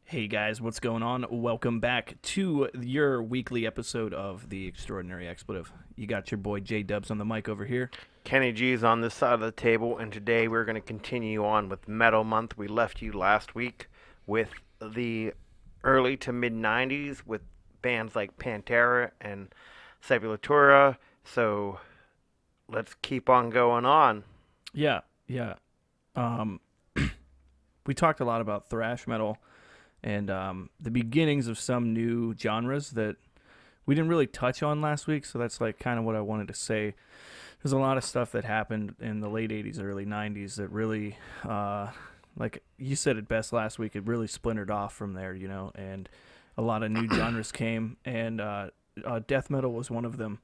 Hey guys, what's going on? Welcome back to your weekly episode of The Extraordinary Expletive. You got your boy J Dubs on the mic over here. Kenny G's on this side of the table, and today we're going to continue on with Metal Month. We left you last week with the early to mid 90s with bands like Pantera and Sepultura. So let's keep on going on. Yeah. Um, we talked a lot about thrash metal and the beginnings of some new genres that we didn't really touch on last week, so that's like kind of what I wanted to say. There's a lot of stuff that happened in the late 80s, early 90s that really, like you said it best last week, it really splintered off from there, and a lot of new genres came, and death metal was one of them.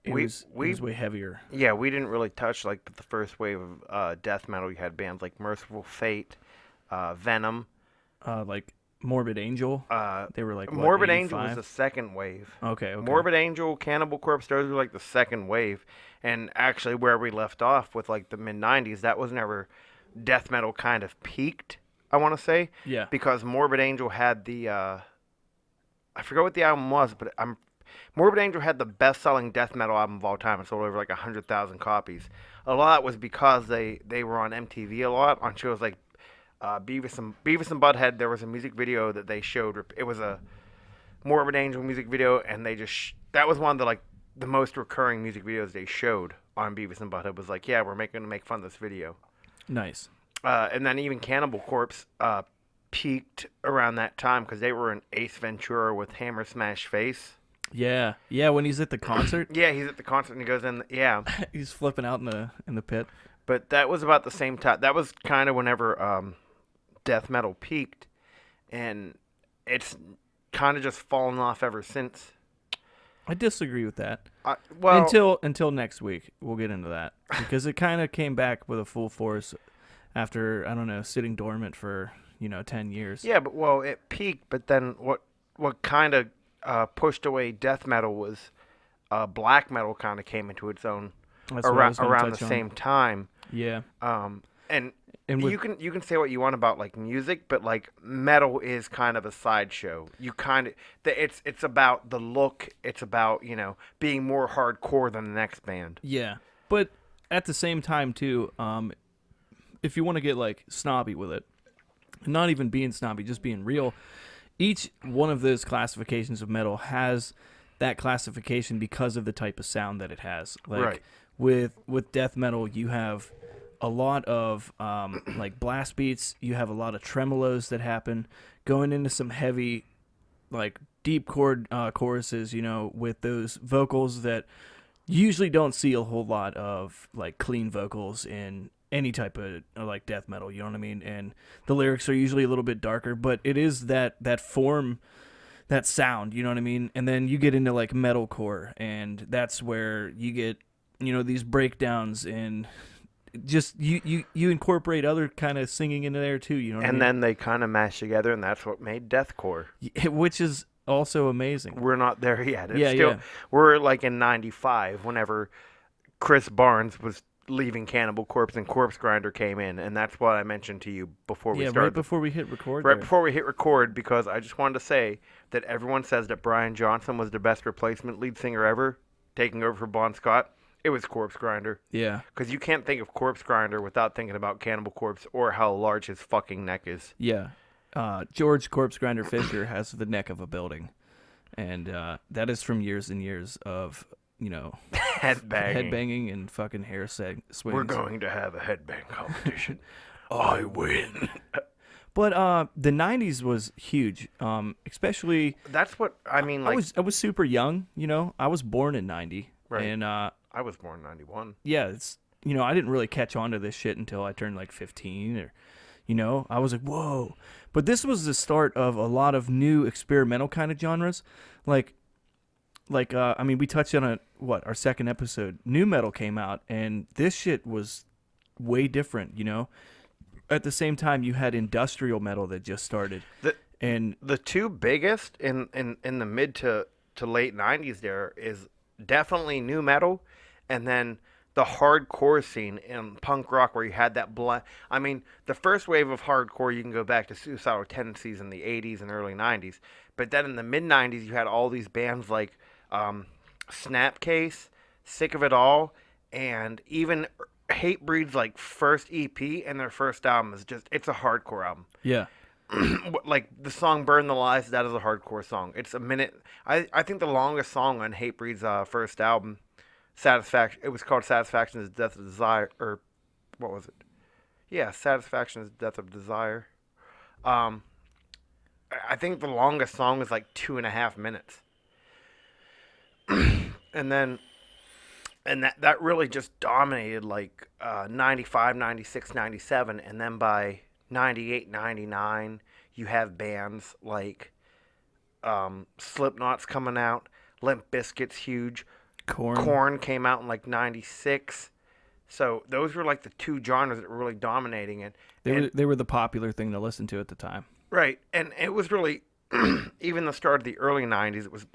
It was way heavier. Yeah, we didn't really touch like the first wave of death metal. You had bands like Merciful Fate, Venom. Like Morbid Angel. They were like what, Morbid 85? Angel was the second wave. Okay. Morbid Angel, Cannibal Corpse, those were like the second wave. And actually, where we left off with like the mid '90s, that was never death metal kind of peaked. I want to say, Yeah. because Morbid Angel had the I forgot what the album was, but Morbid Angel had the best-selling death metal album of all time. It sold over like 100,000 copies. A lot was because they were on MTV a lot on shows like Beavis and Butthead. There was a music video that they showed. It was a Morbid Angel music video, and they just that was one of the most recurring music videos they showed on Beavis and Butthead. Was like, yeah, we're going to make fun of this video. Nice. And then even Cannibal Corpse peaked around that time because they were in Ace Ventura with Hammer Smash Face. Yeah. When he's at the concert. Yeah, he's at the concert and he goes in. Yeah, He's flipping out in the pit. but that was about the same time. That was kind of whenever death metal peaked, and it's kind of just fallen off ever since. I disagree with that. Well, Until next week, we'll get into that because it kind of came back with a full force after I don't know sitting dormant for 10 years. yeah, but it peaked. But then what kind of pushed away death metal was black metal kind of came into its own That's what I was gonna around the touch on. same time. Yeah. And with, you can say what you want about like music, but like metal is kind of a sideshow. It's about the look. It's about being more hardcore than the next band. yeah, but at the same time too, if you want to get like snobby with it, not even being snobby, just being real, each one of those classifications of metal has that classification because of the type of sound that it has. Like Right. with death metal, you have a lot of like blast beats. You have a lot of tremolos that happen going into some heavy, like deep chord choruses. With those vocals that you usually don't see a whole lot of like clean vocals in any type of like death metal. You know what I mean? And the lyrics are usually a little bit darker, but it is that form, that sound. You know what I mean? And then you get into like metalcore, and that's where you get these breakdowns and just you incorporate other kind of singing into there too, you know what I And mean? then they kind of mashed together, and that's what made deathcore. Which is also amazing. We're not there yet. Yeah. We're like in '95 whenever Chris Barnes was leaving Cannibal Corpse and Corpse Grinder came in, and that's what I mentioned to you before we started. Right before we hit record. Right there. before we hit record, because I just wanted to say that everyone says that Brian Johnson was the best replacement lead singer ever, taking over for Bon Scott. It was Corpse Grinder. Yeah. Because you can't think of Corpse Grinder without thinking about Cannibal Corpse or how large his fucking neck is. Yeah. George Corpse Grinder Fisher has the neck of a building, and that is from years and years of headbanging and fucking hair swings. We're going to have a headbang competition. I win. But the 90s was huge, especially. That's what I mean. Like I was super young, I was born in 90, Right. and I was born in '91. yeah, it's I didn't really catch on to this shit until I turned like 15 or I was like, whoa. But this was the start of a lot of new experimental kind of genres. Like I mean, we touched on it, our second episode. New metal came out, and this shit was way different, At the same time, you had industrial metal that just started. The two biggest in the mid to late '90s there is definitely new metal, and then the hardcore scene in punk rock where you had that I mean, the first wave of hardcore, you can go back to Suicidal Tendencies in the 80s and early 90s. But then in the mid 90s, you had all these bands like Snapcase, Sick of It All, and even Hatebreed's like first EP and their first album is just, it's a hardcore album. Yeah. Like the song "Burn the Lies," that is a hardcore song. It's a minute. I think the longest song on Hatebreed's first album, Satisfaction. It was called "Satisfaction is Death of Desire," or what was it? Yeah, "Satisfaction is Death of Desire." Um, I think the longest song was like 2.5 minutes, and then that really just dominated like 95, 96, 97, and then by 98, 99, you have bands like Slipknot's coming out, Limp Bizkit's huge, Korn came out in like 96. So those were like the two genres that were really dominating it. They were the popular thing to listen to at the time. Right, and it was really even the start of the early 90s, it was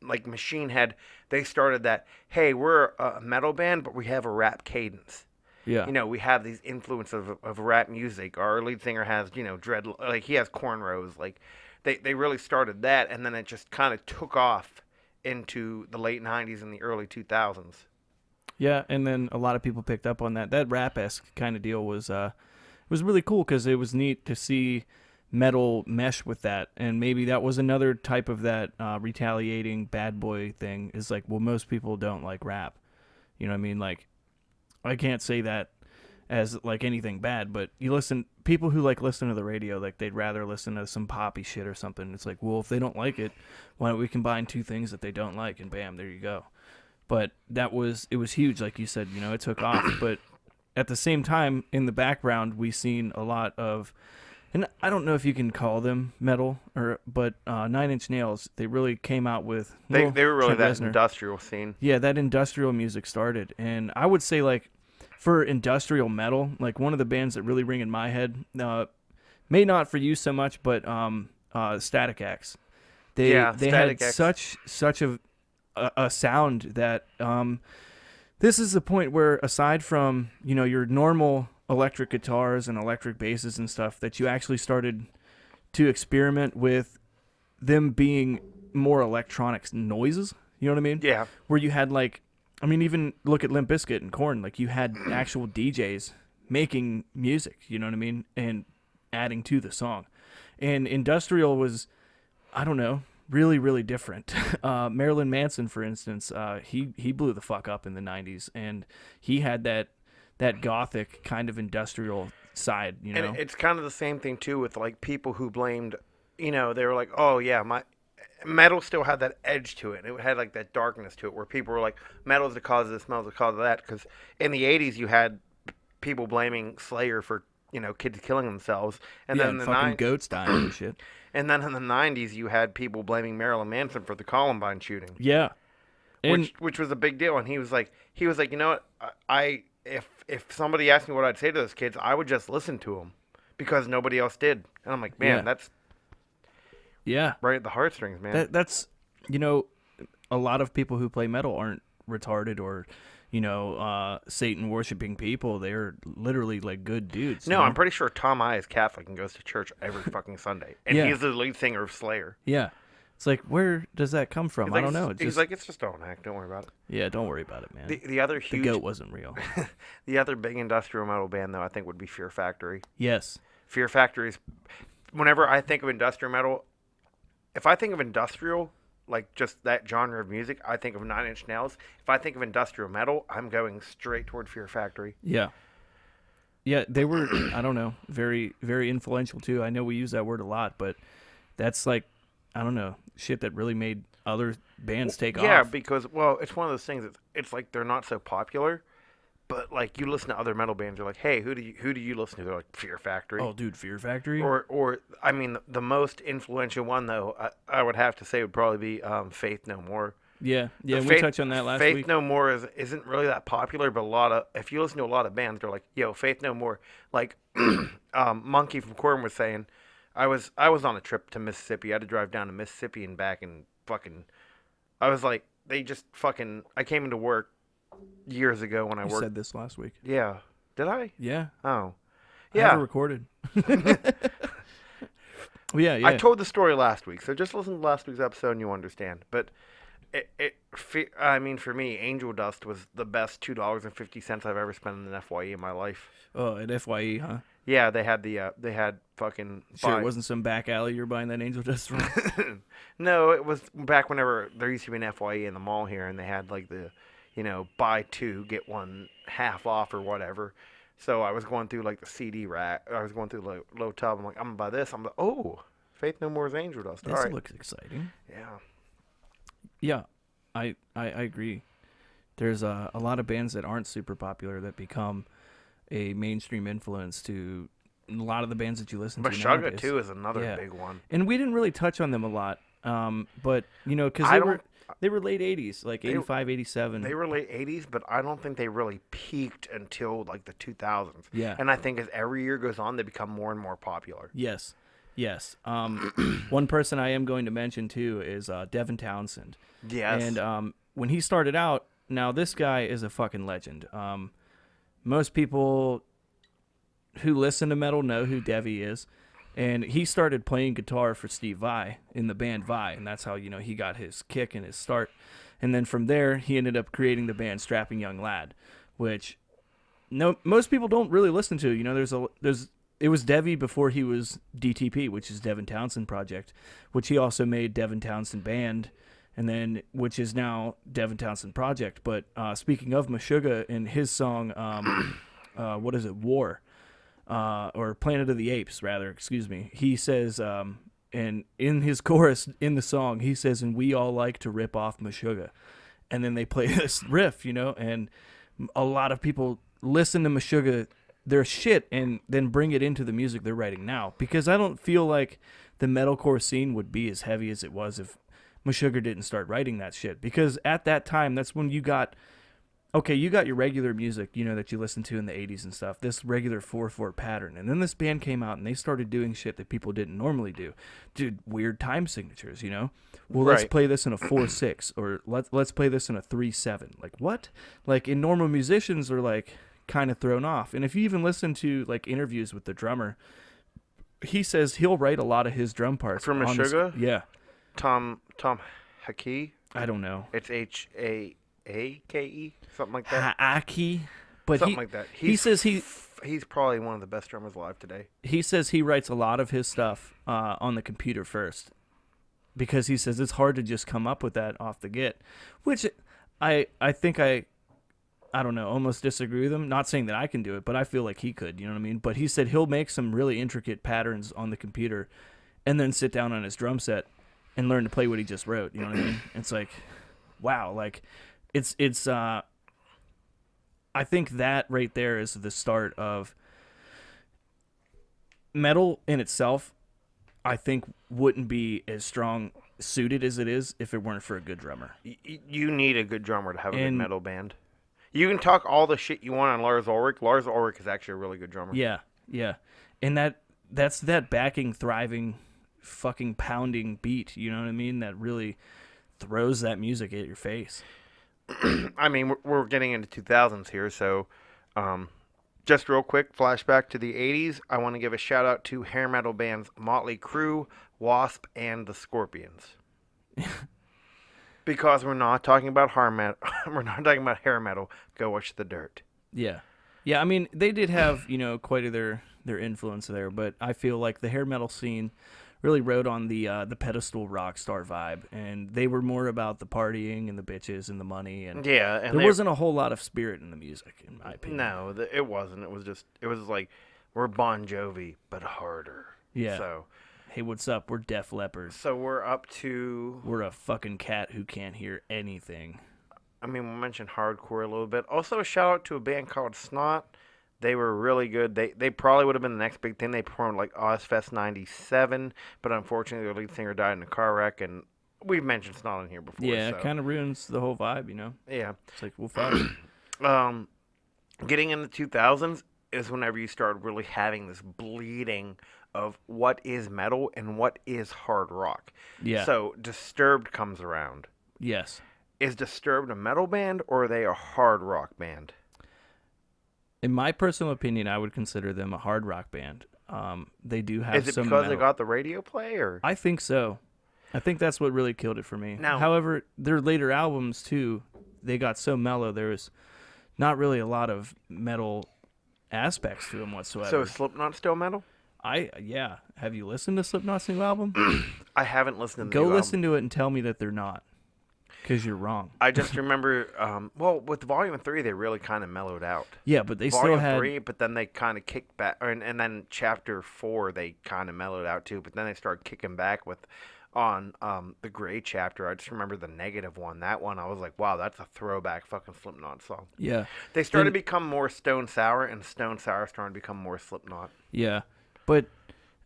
like Machine Head, they started that, hey, we're a metal band, but we have a rap cadence. Yeah. You know, we have these influences of rap music. Our lead singer has, dread, like he has cornrows. Like they really started that, and then it just kind of took off into the late 90s and the early 2000s. Yeah, and then a lot of people picked up on that. That rap-esque kind of deal was really cool because it was neat to see metal mesh with that, and maybe that was another type of that retaliating bad boy thing. Is like, well, most people don't like rap. You know what I mean? Like, I can't say that as like anything bad, but people who like listen to the radio, like they'd rather listen to some poppy shit or something. It's like, well, if they don't like it, why don't we combine two things that they don't like, and bam, there you go. But it was huge, like you said, it took off. But at the same time, in the background, we seen a lot of, and I don't know if you can call them metal, but 9 Inch Nails, they really came out with... They were really Trent that Reznor. industrial scene. Yeah, that industrial music started. And I would say, like, for industrial metal, like one of the bands that really ring in my head, may not for you so much, but Static X. They Static had X. such a sound that this is the point where, aside from your normal electric guitars and electric basses and stuff, that you actually started to experiment with them being more electronic noises. You know what I mean? Yeah. Where you had even look at Limp Bizkit and Korn. Like, you had actual DJs making music. You know what I mean? And adding to the song. And industrial was, I don't know, really, really different. Marilyn Manson, for instance, he blew the fuck up in the 90s, and he had that gothic kind of industrial side, And it's kind of the same thing too with like people who blamed, they were like, oh yeah, my metal still had that edge to it. It had like that darkness to it where people were like, metal's the cause of this, metal's the cause of that. Because in the 80s you had people blaming Slayer for, kids killing themselves. And then in the fucking goats dying and shit. And then in the 90s you had people blaming Marilyn Manson for the Columbine shooting. Yeah. And Which was a big deal. And he was like, you know what, if somebody asked me what I'd say to those kids, I would just listen to them because nobody else did. And I'm like, man, that's right at the heartstrings, man. That's a lot of people who play metal aren't retarded or Satan worshiping people. They're literally like good dudes. No, I'm pretty sure Tom I is Catholic and goes to church every fucking Sunday, and he's the lead singer of Slayer. Yeah. It's like, where does that come from? I don't know. He's like, it's just don't act. Don't worry about it. Yeah, don't worry about it, man. The other huge... The goat wasn't real. The other big industrial metal band, though, I think would be Fear Factory. Yes. Fear Factory's... Whenever I think of industrial metal, if I think of industrial, like just that genre of music, I think of 9 Inch Nails. If I think of industrial metal, I'm going straight toward Fear Factory. Yeah. Yeah, they were, I don't know, very, very influential, too. I know we use that word a lot, but that's like, I don't know, shit that really made other bands take off. Yeah, because, it's one of those things. It's like they're not so popular, but like you listen to other metal bands, you're like, hey, who do you listen to? They're like Fear Factory. Oh, dude, Fear Factory. Or I mean, the most influential one though, I would have to say would probably be Faith No More. Yeah, we touched on that last week. Faith No More isn't really that popular, but if you listen to a lot of bands, they're like, yo, Faith No More. Like Monkey from Korn was saying. I was on a trip to Mississippi. I had to drive down to Mississippi and back, and fucking, I was like, I came into work years ago when I You worked. said this last week. Yeah. Did I? Yeah. Oh. I have it Yeah. recorded. Well, yeah. I told the story last week, so just listen to last week's episode and you understand. But I mean, for me, Angel Dust was the best $2.50 I've ever spent in an FYE in my life. Oh, at FYE, huh? Yeah, they had fucking. Sure, it wasn't some back alley you're buying that Angel Dust from. No, it was back whenever there used to be an FYE in the mall here, and they had like the, buy two get one half off or whatever. So I was going through like the CD rack. I was going through the low tub. I'm like, I'm gonna buy this. I'm like, oh, Faith No More's Angel Dust. This All right. looks exciting. Yeah. Yeah, I agree. There's a lot of bands that aren't super popular that become a mainstream influence to a lot of the bands that you listen to Meshuggah nowadays. too is another big one. And we didn't really touch on them a lot, but because they were late 80s, like 85, 87. They were late 80s, but I don't think they really peaked until like the 2000s. Yeah. And I think as every year goes on, they become more and more popular. Yes. One person I am going to mention too is Devin Townsend. Yes. And when he started out, now this guy is a fucking legend. Most people who listen to metal know who Devi is. And he started playing guitar for Steve Vai in the band Vai, and that's how, he got his kick and his start. And then from there, he ended up creating the band Strapping Young Lad, which most people don't really listen to. It was Devi before he was DTP, which is Devin Townsend Project, which he also made Devin Townsend Band, and then which is now Devin Townsend Project. But speaking of Meshuggah and his song, what is it, War, or Planet of the Apes, rather, excuse me, he says, and in his chorus in the song, he says, and we all like to rip off Meshuggah. And then they play this riff, and a lot of people listen to Meshuggah, their shit, and then bring it into the music they're writing now. Because I don't feel like the metalcore scene would be as heavy as it was if Meshuggah didn't start writing that shit. Because at that time, that's when you got your regular music, that you listen to in the 80s and stuff, this regular 4/4 pattern. And then this band came out and they started doing shit that people didn't normally do. Dude, weird time signatures, Well, let's play this in a 4/6, or let's play this in a 3/7. Like, what? Like, and normal musicians are like kind of thrown off. And if you even listen to like interviews with the drummer, he says he'll write a lot of his drum parts from Meshuggah. Yeah, Tom Hake. I don't know. It's Hake, something like that. Haaki, but something like that. He says he's probably one of the best drummers alive today. He says he writes a lot of his stuff on the computer first, because he says it's hard to just come up with that off the get, which I think I don't know, almost disagree with him. Not saying that I can do it, but I feel like he could, you know what I mean? But he said he'll make some really intricate patterns on the computer and then sit down on his drum set and learn to play what he just wrote, you know what I mean? It's like, wow, like it's I think that right there is the start of metal in itself. I think wouldn't be as strong suited as it is if it weren't for a good drummer. You need a good drummer to have a good metal band. You can talk all the shit you want on Lars Ulrich. Lars Ulrich is actually a really good drummer. Yeah. And that's that backing, thriving, fucking pounding beat, you know what I mean? That really throws that music at your face. I mean, we're getting into 2000s here, so just real quick, flashback to the 80s. I want to give a shout out to hair metal bands Motley Crue, Wasp, and the Scorpions. Because we're not talking about we're not talking about hair metal. Go watch The Dirt. Yeah. I mean, they did have quite of their influence there, but I feel like the hair metal scene really rode on the pedestal rock star vibe, and they were more about the partying and the bitches and the money, and and there wasn't a whole lot of spirit in the music, in my opinion. No, it wasn't. It was like we're Bon Jovi but harder. Yeah. So. Hey, what's up? We're Def Leppard. So we're up to... We're a fucking cat who can't hear anything. I mean, we'll mention hardcore a little bit. Also, a shout out to a band called Snot. They were really good. They probably would have been the next big thing. They performed like Ozfest 97, but unfortunately their lead singer died in a car wreck, and we've mentioned Snot in here before. Yeah, it kind of ruins the whole vibe, Yeah. It's like, well, fuck. Getting in the 2000s is whenever you start really having this bleeding of what is metal and what is hard rock. Yeah. So Disturbed comes around. Yes. is Disturbed a metal band or are they a hard rock band? In my personal opinion, I would consider them a hard rock band. They do have Is it some because metal. they got the radio play, or I think so. I think that's what really killed it for me. Now- However, their later albums too, they got so mellow. There was not really a lot of metal aspects to them whatsoever. so is Slipknot still metal? Yeah. Have you listened to Slipknot's new album? I haven't listened to the Go new listen album. to it and tell me that they're not, because you're wrong. I just remember, well, with Volume 3, they really kind of mellowed out. Yeah, but they Volume still had 3, but then they kind of kicked back, and then Chapter 4, they kind of mellowed out too, but then they started kicking back on the Gray Chapter. I just remember the negative one. That one, I was like, wow, that's a throwback fucking Slipknot song. yeah. They started Then- to become more Stone Sour, and Stone Sour started to become more Slipknot. Yeah, but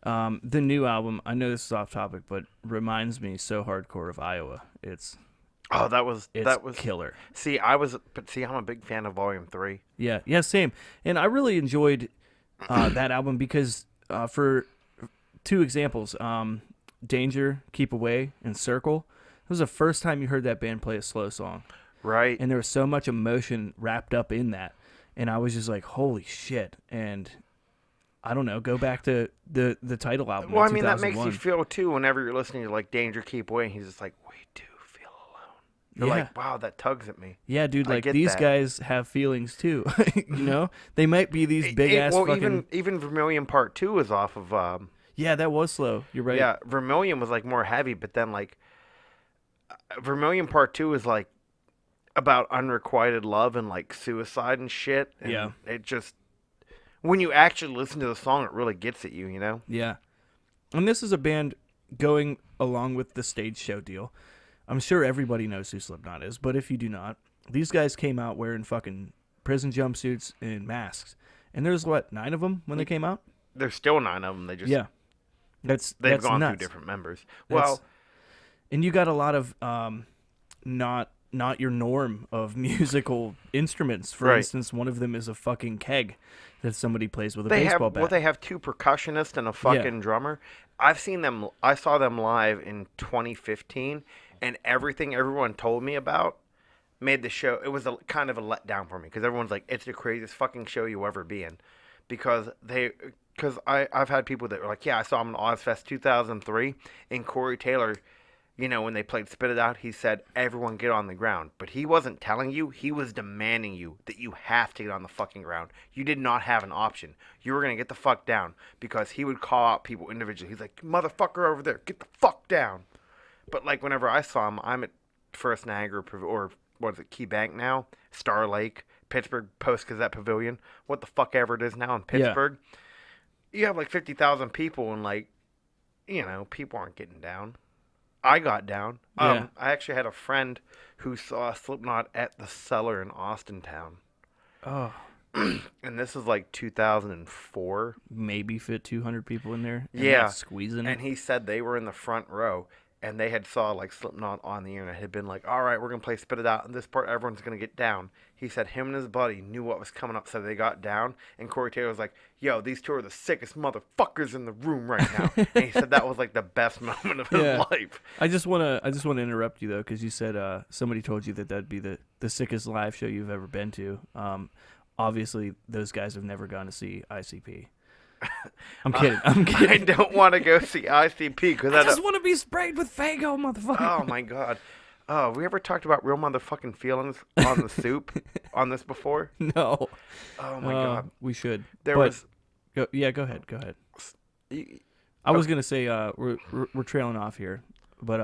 the new album, I know this is off topic, but reminds me so hardcore of Iowa. It's That was killer. See, I'm a big fan of Volume 3. Yeah, same. And I really enjoyed that album because for two examples, Danger, Keep Away, and Circle. It was the first time you heard that band play a slow song, Right. and there was so much emotion wrapped up in that, and I was just like, holy shit. And I don't know, go back to the title album. Well, in I mean, that makes 2001. you feel, too, whenever you're listening to, like, Danger, Keep Away, and he's just like, we do feel alone. You're Yeah. like, wow, that tugs at me. Yeah, dude, I like get these that. guys have feelings too. You know, they might be these big ass Well, fucking. even Vermilion Part 2 is off of, Yeah, that was slow. You're right. yeah, Vermilion was, like, more heavy, but then, like, Vermilion Part 2 is, like, about unrequited love and, like, suicide and shit. And Yeah. it just, when you actually listen to the song, it really gets at you, you know? Yeah. And this is a band going along with the stage show deal. I'm sure everybody knows who Slipknot is, but if you do not, these guys came out wearing fucking prison jumpsuits and masks. And there's what, 9 of them when they came out? There's still 9 of them. They just, Yeah. they've that's gone nuts. through different members. That's- Well, And you got a lot of not your norm of musical instruments. For Right. instance, one of them is a fucking keg that somebody plays with a they baseball have bat. well, they have 2 percussionists and a fucking drummer. I saw them live in 2015, and everything everyone told me about made the show. It was a kind of a letdown for me because everyone's like, "It's the craziest fucking show you'll ever be in," because I've had people that were like, "Yeah, I saw them in Ozfest 2003," and Corey Taylor. You know, when they played Spit It Out, he said, everyone get on the ground. But he wasn't telling you, he was demanding you that you have to get on the fucking ground. You did not have an option. You were going to get the fuck down because he would call out people individually. He's like, motherfucker over there, get the fuck down. But like whenever I saw him, I'm at First Niagara, or what is it, Key Bank now? Star Lake, Pittsburgh Post-Gazette Pavilion, what the fuck ever it is now in Pittsburgh. You have like 50,000 people and like, you know, people aren't getting down. I got down. Yeah. I actually had a friend who saw Slipknot at the Cellar in Austintown. Oh, And this is like 2004. maybe fit 200 people in there. And Yeah. that's squeezing And it. he said they were in the front row and they had saw like Slipknot on the internet. Had been like, all right, we're going to play Spit It Out. And this part, everyone's going to get down. He said him and his buddy knew what was coming up, so they got down. And Corey Taylor was like, yo, these 2 are the sickest motherfuckers in the room right now. And he said that was like the best moment of his Yeah. life. I just want to interrupt you though, because you said somebody told you that that'd be the sickest live show you've ever been to. Obviously, those guys have never gone to see ICP. I'm kidding. I'm I kidding. don't want to go see ICP because I just want to be sprayed with Fago, motherfucker. Oh my god. Oh, have we ever talked about real motherfucking feelings on the soup on this before? No. Oh my god. We should. There But- was Go ahead. Go ahead. y- I was gonna say we're trailing off here, but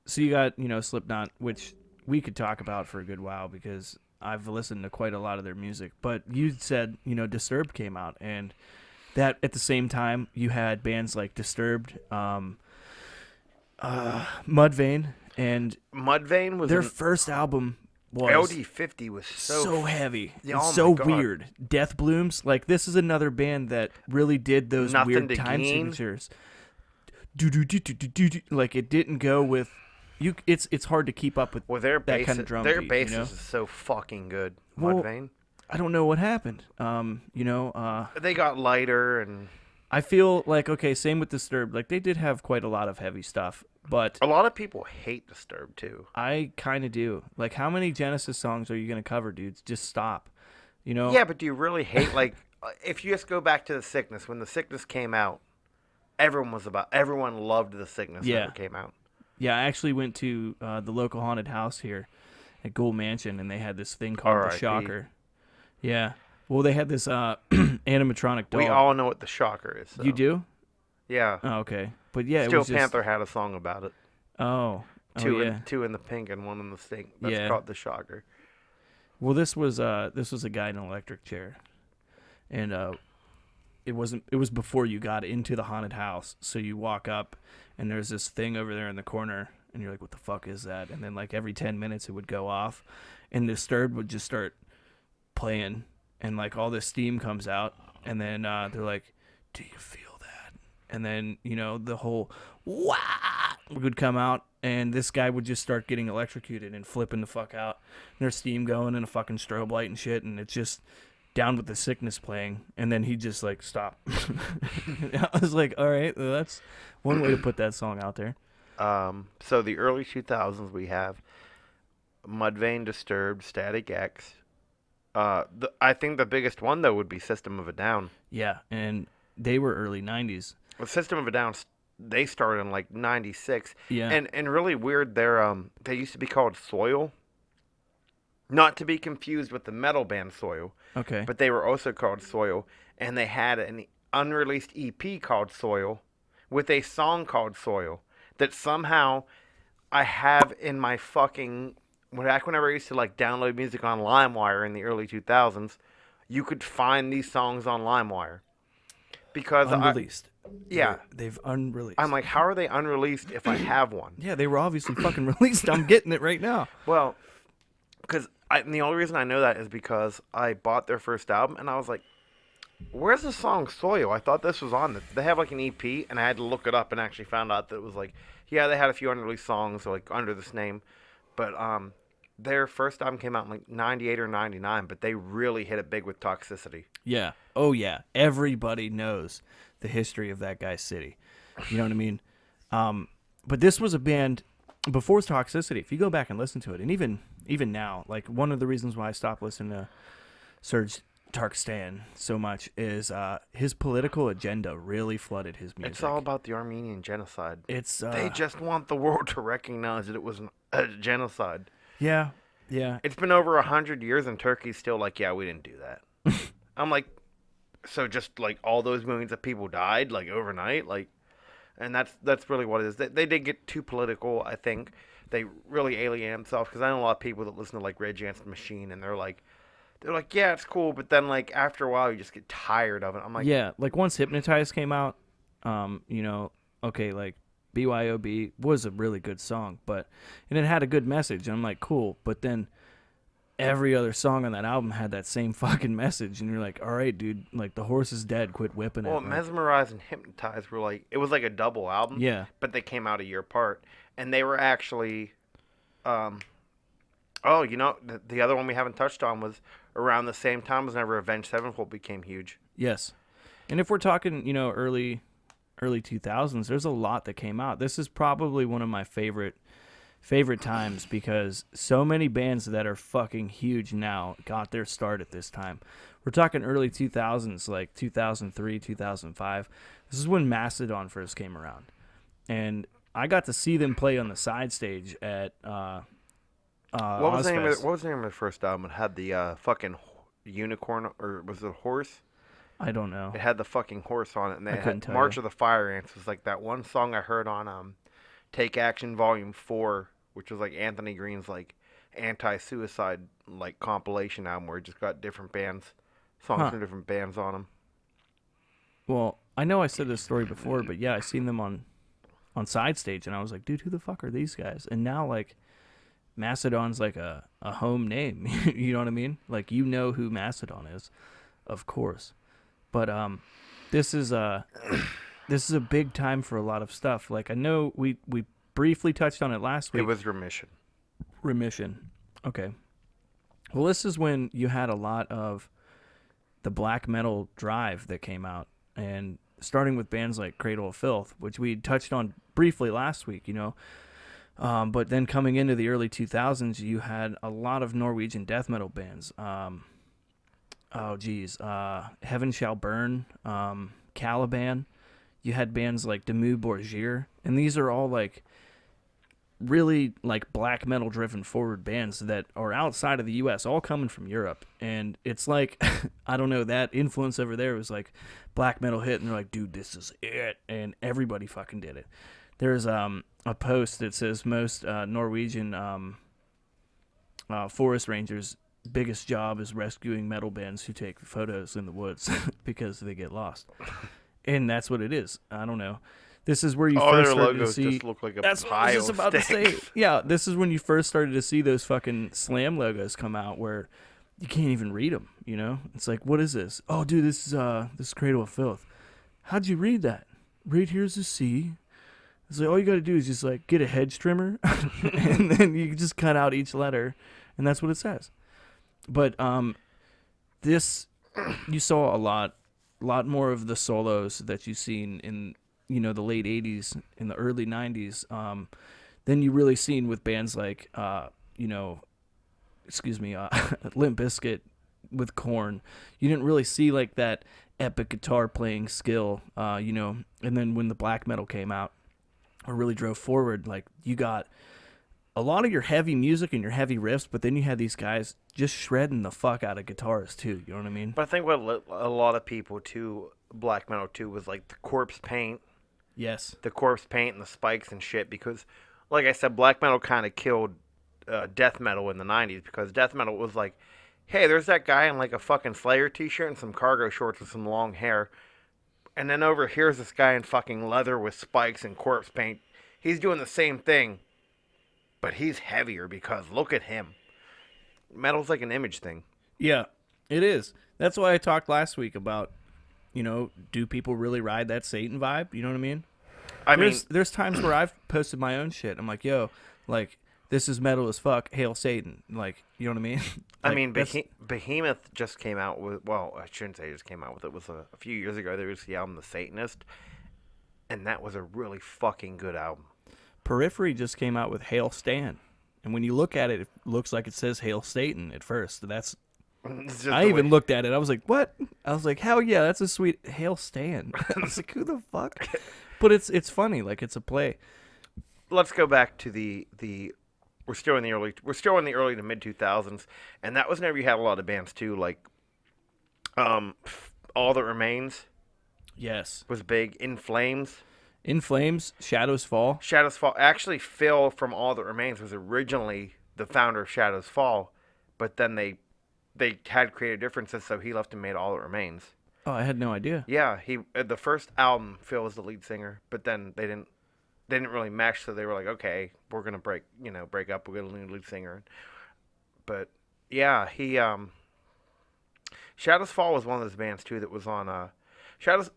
so you got Slipknot, which we could talk about for a good while because I've listened to quite a lot of their music. But you said Disturbed came out, and that at the same time you had bands like Disturbed, Mudvayne, and Mudvayne was their an, first album was LD50 was so heavy, Yeah, and oh my so God. weird. Death Blooms, like this is another band that really did those Nothing weird to time Gain. signatures. Like it didn't go with you. It's hard to keep up with. Well, their that bass, kind of drum their beat, bass you know? is so fucking good. Well, Mudvayne. I don't know what happened. They got lighter and I feel like okay, same with Disturbed. Like they did have quite a lot of heavy stuff, But A lot of people hate Disturbed too. I kind of do. Like, how many Genesis songs are you gonna cover, dudes? Just stop. You know? Yeah, but do you really hate like if you just go back to The Sickness, when The Sickness came out, everyone loved The Sickness when Yeah. it came out. Yeah, I actually went to the local haunted house here at Gould Mansion, and they had this thing called the R.I.P.. Shocker. Yeah. Well, they had this animatronic doll. We all know what the Shocker is. So. You do? Yeah. Oh, okay. But yeah, it Steel was just... Panther had a song about it. Oh. Two Yeah. in the pink and one in the stink. That's Yeah. called the Shocker. Well, this was a guy in an electric chair, and it was before you got into the haunted house. So you walk up, and there's this thing over there in the corner, and you're like, "What the fuck is that?" And then like every 10 minutes it would go off, and Disturbed would just start playing, and like all this steam comes out, and then they're like, "Do you feel that?" And then the whole wah would come out, and this guy would just start getting electrocuted and flipping the fuck out. And there's steam going and a fucking strobe light and shit, and it's just Down with the Sickness playing, and then he just like stop. I was like, all right, well, that's one way to put that song out there. So the early 2000s we have Mudvayne, Disturbed, Static X. I think the biggest one though would be System of a Down. Yeah, and they were early 90s. Well, System of a Down, they started in like 96. Yeah. And really weird, they used to be called Soil. Not to be confused with the metal band Soil. Okay. But they were also called Soil. And they had an unreleased EP called Soil with a song called Soil that somehow I have in my fucking... Back whenever I used to like download music on LimeWire in the early 2000s, you could find these songs on LimeWire. Because unreleased. Yeah. They've unreleased. I'm like, how are they unreleased if I have one? Yeah, they were obviously fucking released. I'm getting it right now. Well, because the only reason I know that is because I bought their first album, and I was like, where's the song Soil? I thought this was on. They have like an EP, and I had to look it up and actually found out that it was like, yeah, they had a few unreleased songs like under this name. But their first album came out in like 98 or 99, but they really hit it big with Toxicity. Yeah. Oh, yeah. Everybody knows the history of that guy's city. You know what I mean? But this was a band before Toxicity. If you go back and listen to it, and even now, like one of the reasons why I stopped listening to Serge Tarkstan so much is his political agenda really flooded his music. It's all about the Armenian genocide. They just want the world to recognize that it was a genocide. Yeah, yeah. It's been over 100 years, and Turkey's still like, yeah, we didn't do that. I'm like, so just like all those millions of people died like overnight, like, and that's really what it is. They did get too political. I think they really alienate themselves, because I know a lot of people that listen to like Rage Against the Machine, and they're like, yeah, it's cool, but then like after a while you just get tired of it. I'm like, yeah, like once Hypnotize came out, okay, like BYOB was a really good song, and it had a good message, and I'm like, cool, but then every other song on that album had that same fucking message, and you're like, all right, dude, like the horse is dead, quit whipping it. Well, Mesmerize and Hypnotize were like, it was like a double album. Yeah. But they came out a year apart, and they were actually, the other one we haven't touched on was around the same time as whenever Avenged Sevenfold became huge. Yes. And if we're talking, early 2000s, there's a lot that came out. This is probably one of my favorite times, because so many bands that are fucking huge now got their start at this time. We're talking early 2000s, like 2003, 2005. This is when Mastodon first came around, and I got to see them play on the side stage at what was the name of their first album? It had the fucking unicorn, or was it a horse? I don't know. It had the fucking horse on it, and they had tell March you. of the Fire Ants was like that one song I heard on Take Action Volume 4, which was like Anthony Green's like anti-suicide like compilation album, where he just got different bands, songs from different bands on them. Well, I know I said this story before, but yeah, I seen them on side stage, and I was like, dude, who the fuck are these guys? And now like Mastodon's like a home name. You know what I mean? Like, who Mastodon is, of course. But this is a big time for a lot of stuff. Like, I know we briefly touched on it last week. It was Remission. Okay. Well, this is when you had a lot of the black metal drive that came out, and starting with bands like Cradle of Filth, which we touched on briefly last week, but then coming into the early 2000s, you had a lot of Norwegian death metal bands. Heaven Shall Burn, Caliban. You had bands like Demu Borgir, and these are all like really like black metal driven forward bands that are outside of the US, all coming from Europe. And it's like I don't know, that influence over there was like black metal hit and they're like, dude, this is it, and everybody fucking did it. There's a post that says most Norwegian forest rangers biggest job is rescuing metal bands who take photos in the woods because they get lost. And that's what it is. I don't know. This is where you first their started to logos see. just look like a That's what I pile was just of about to sticks. say. Yeah, this is when you first started to see those fucking Slam logos come out, where you can't even read them. It's like, what is this? Oh, dude, this is Cradle of Filth. How'd you read that? Right here's a C. It's like all you got to do is just like get a hedge trimmer, and then you just cut out each letter, and that's what it says. But this you saw a lot more of the solos that you've seen in the late 80s and the early 90s than you really seen with bands like Limp Bizkit with Korn. You didn't really see like that epic guitar playing skill, and then when the black metal came out or really drove forward, like you got a lot of your heavy music and your heavy riffs, but then you had these guys just shredding the fuck out of guitars too. You know what I mean? But I think what a lot of people too, black metal too, was like the corpse paint. Yes. The corpse paint and the spikes and shit, because, like I said, black metal kind of killed death metal in the 90s, because death metal was like, hey, there's that guy in like a fucking Slayer t-shirt and some cargo shorts with some long hair, and then over here's this guy in fucking leather with spikes and corpse paint. He's doing the same thing, but he's heavier because look at him. Metal's like an image thing. Yeah, it is. That's why I talked last week about, do people really ride that Satan vibe? You know what I mean? There's times where I've posted my own shit. I'm like, yo, like, this is metal as fuck. Hail Satan. Like, you know what I mean? Behemoth just came out with, well, I shouldn't say just came out with it. It was a few years ago. There was the album The Satanist, and that was a really fucking good album. Periphery just came out with Hail Stan. And when you look at it, it looks like it says Hail Satan at first. I even looked at it. I was like, what? I was like, hell yeah, that's a sweet Hail Stan. I was like, who the fuck? But it's funny. Like, it's a play. Let's go back to the we're still in the early to mid 2000s, and that was whenever you had a lot of bands too, like All That Remains. Yes. Was big. In Flames. In Flames, Shadows Fall. Shadows Fall. Actually, Phil from All That Remains was originally the founder of Shadows Fall, but then they had creative differences, so he left and made All That Remains. Oh, I had no idea. Yeah, the first album, Phil was the lead singer, but then they didn't really mesh, so they were like, okay, we're gonna break up. We're gonna need a lead singer. But yeah, he Shadows Fall was one of those bands too that was on Shadows.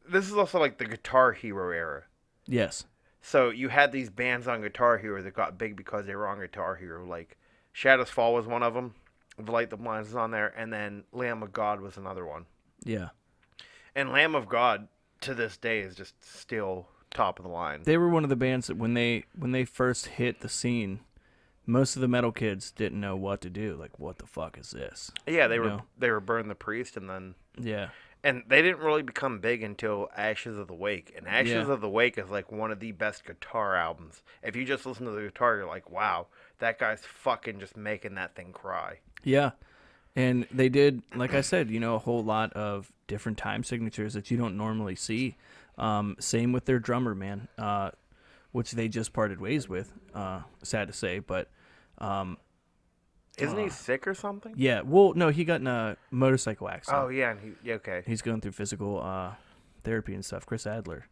This is also like the Guitar Hero era. Yes. So you had these bands on Guitar Hero that got big because they were on Guitar Hero. Like Shadows Fall was one of them. The Light the Blinds was on there, and then Lamb of God was another one. Yeah. And Lamb of God to this day is just still top of the line. They were one of the bands that when they first hit the scene, most of the metal kids didn't know what to do. Like, what the fuck is this? Yeah, they were Burn the Priest, and then and they didn't really become big until Ashes of the Wake. And Ashes of the Wake is like one of the best guitar albums. If you just listen to the guitar, you're like, wow, that guy's fucking just making that thing cry. Yeah. And they did, like I said, a whole lot of different time signatures that you don't normally see. Same with their drummer, man, which they just parted ways with. Sad to say, but isn't he sick or something? Yeah. Well, no, he got in a motorcycle accident. Oh yeah, and okay. He's going through physical therapy and stuff. Chris Adler,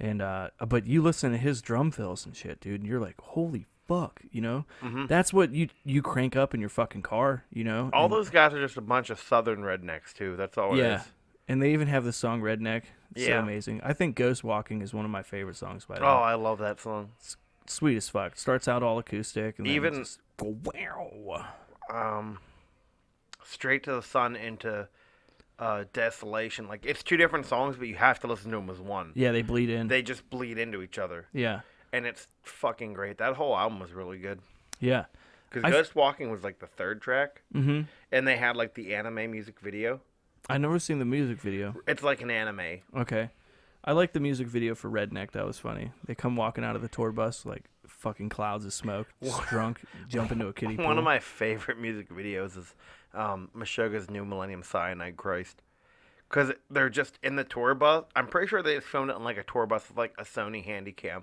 and but you listen to his drum fills and shit, dude, and you're like, holy fuck, Mm-hmm. That's what you crank up in your fucking car, All those guys are just a bunch of southern rednecks too. That's all it is. And they even have the song Redneck. It's so amazing. I think Ghost Walking is one of my favorite songs by them. Oh, I love that song. It's sweet as fuck. Starts out all acoustic and then even just go wow. Straight to the Sun into Desolation. Like, it's two different songs, but you have to listen to them as one. Yeah, they bleed in. They just bleed into each other. Yeah. And it's fucking great. That whole album was really good. Yeah. Because Ghost Walking was like the third track. Mm-hmm. And they had like the anime music video. I never seen the music video. It's like an anime. Okay. I like the music video for Redneck. That was funny. They come walking out of the tour bus like fucking clouds of smoke, just drunk, jump into a kiddie pool. One of my favorite music videos is Meshuggah's New Millennium Cyanide Christ. Because they're just in the tour bus. I'm pretty sure they just filmed it in like a tour bus with like a Sony Handycam.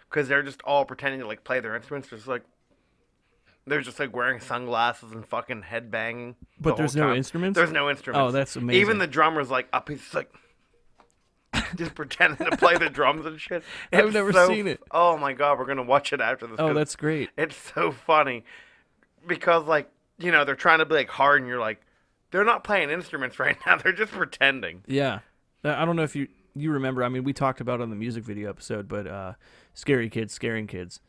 Because they're just all pretending to like play their instruments. They're just like wearing sunglasses and fucking headbanging. But there's no instruments? There's no instruments. Oh, that's amazing. Even the drummer's like up. He's like just pretending to play the drums and shit. I've never seen it. Oh my god, we're gonna watch it after this. Oh, that's great. It's so funny because like they're trying to be like hard, and you're like, they're not playing instruments right now. They're just pretending. Yeah, I don't know if you remember. I mean, we talked about it on the music video episode, but Scary Kids, Scaring Kids.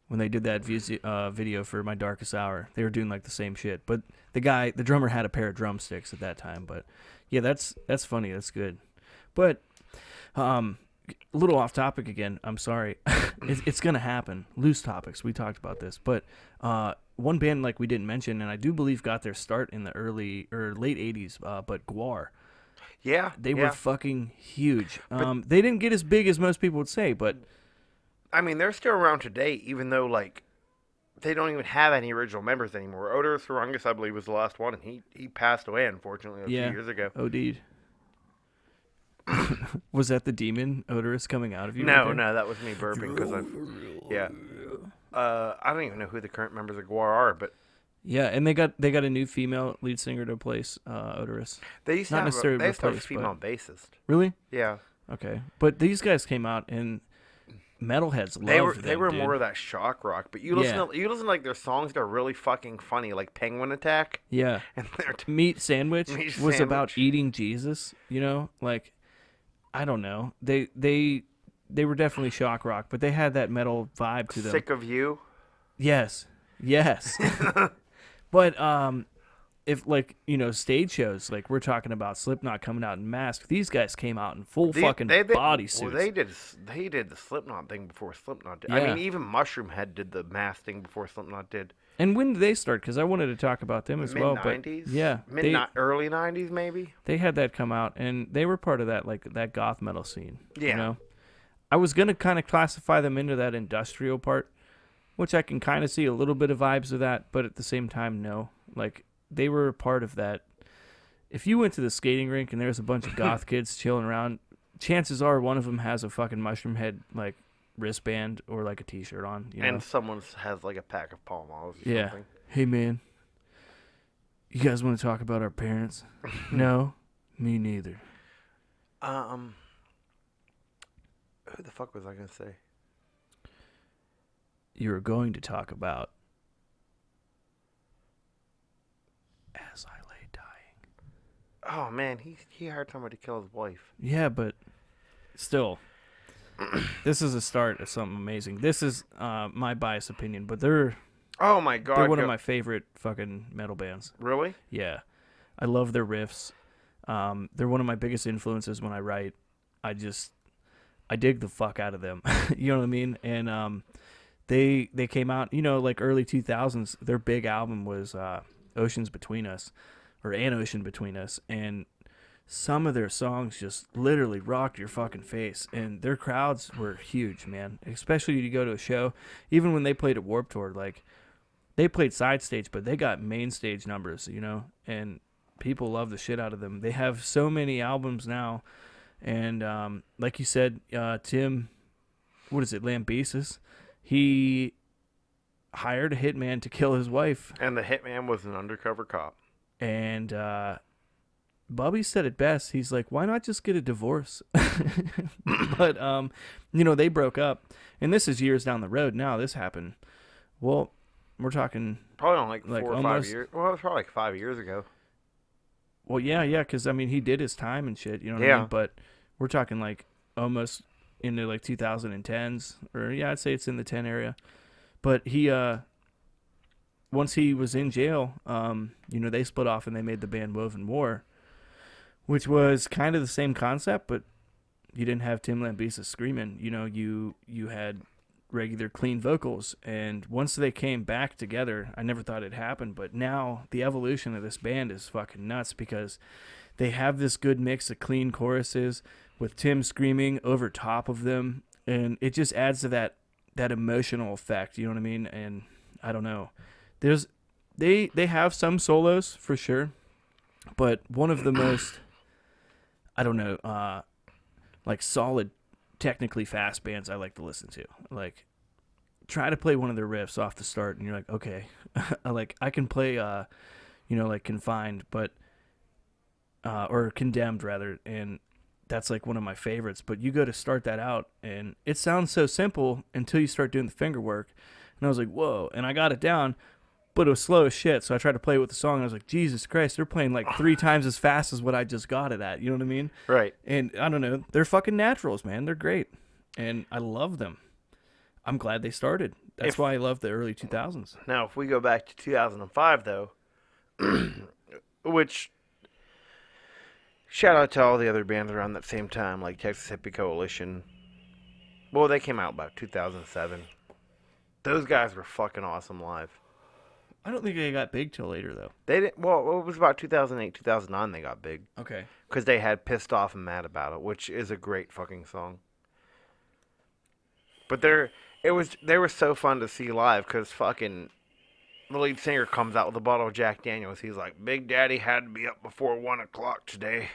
When they did that video for My Darkest Hour, they were doing like the same shit. But the drummer had a pair of drumsticks at that time. But yeah, that's funny. That's good. But a little off topic again. I'm sorry. It's gonna happen. Loose topics. We talked about this, but one band like we didn't mention, and I do believe got their start in the early or late '80s. But Gwar. Yeah, they were fucking huge. They didn't get as big as most people would say, but. I mean, they're still around today, even though, like, they don't even have any original members anymore. Odorous Horungus, I believe, was the last one, and he passed away, unfortunately, a few years ago. OD'd. Was that the demon Odorous coming out of you? No, that was me burping, because I don't even know who the current members of Gwar are, but... Yeah, and they got a new female lead singer to replace Odorous. They used to have a female bassist. Really? Yeah. Okay. But these guys came out, and... metalheads loved them. They were more of that shock rock, but you listen to like their songs, they're really fucking funny, like Penguin Attack. Yeah. And Meat Sandwich was about eating Jesus, like I don't know. They were definitely shock rock, but they had that metal vibe to them. Sick of You? Yes. But if like stage shows, like we're talking about Slipknot coming out in mask, these guys came out in full fucking bodysuits. Well, they did the Slipknot thing before Slipknot did. Yeah. I mean, even Mushroom Head did the mask thing before Slipknot did. And when did they start? Because I wanted to talk about them as well. Mid-90s? But yeah, early 90s maybe. They had that come out, and they were part of that that goth metal scene. Yeah. I was gonna kind of classify them into that industrial part, which I can kind of see a little bit of vibes of that, but at the same time, no. Like. They were a part of that. If you went to the skating rink and there's a bunch of goth kids chilling around, chances are one of them has a fucking Mushroom Head like wristband or like a t-shirt on. And someone has like a pack of Pall Malls or something. Hey man, you guys want to talk about our parents? No, me neither. Who the fuck was I gonna say? You were going to talk about. As I lay dying. Oh man, he hired somebody to kill his wife. Yeah, but still, this is a start of something amazing. This is my biased opinion, but they're oh my god, they're one of my favorite fucking metal bands. Really? Yeah, I love their riffs. They're one of my biggest influences when I write. I dig the fuck out of them. You know what I mean? And they came out, like early 2000s. Their big album was Oceans Between Us, or An Ocean Between Us, and some of their songs just literally rocked your fucking face, and their crowds were huge, man. Especially you go to a show, even when they played at Warped Tour, like they played side stage, but they got main stage numbers, and people love the shit out of them. They have so many albums now, and like you said, Tim, what is it, Lambesis? He hired a hitman to kill his wife. And the hitman was an undercover cop. And Bubby said it best. He's like, why not just get a divorce? But, they broke up. And this is years down the road now. This happened. Well, we're talking... Probably on like 4 or 5 years. Well, it was probably like 5 years ago. Well, yeah, because, I mean, he did his time and shit, you know what I mean? But we're talking like almost into like 2010s. Or, yeah, I'd say it's in the 10 area. But he, once he was in jail, they split off and they made the band Woven War. which was kind of the same concept, but you didn't have Tim Lambesis screaming. You know, you had regular clean vocals, and once they came back together, I never thought it'd happen, but now the evolution of this band is fucking nuts because they have this good mix of clean choruses with Tim screaming over top of them, and it just adds to that emotional effect, you know what I mean? And I don't know. They have some solos for sure, but one of the most, I don't know, like solid, technically fast bands I like to listen to. Like, try to play one of their riffs off the start, and you're like, okay, I can play, like Confined, but or Condemned rather, and that's like one of my favorites. But you go to start that out, and it sounds so simple until you start doing the finger work, and I was like, whoa, and I got it down. But it was slow as shit, so I tried to play with the song, and I was like, Jesus Christ, they're playing like 3 times as fast as what I just got it at. You know what I mean? Right. And I don't know. They're fucking naturals, man. They're great. And I love them. I'm glad they started. That's why I love the early 2000s. Now, if we go back to 2005, though, which, shout out to all the other bands around that same time, like Texas Hippie Coalition. Well, they came out about 2007. Those guys were fucking awesome live. I don't think they got big till later, though. They didn't. Well, it was about 2008, 2009 they got big. Okay. Because they had Pissed Off and Mad About It, which is a great fucking song. But they were so fun to see live because fucking the lead singer comes out with a bottle of Jack Daniels. He's like, Big Daddy had to be up before 1 o'clock today.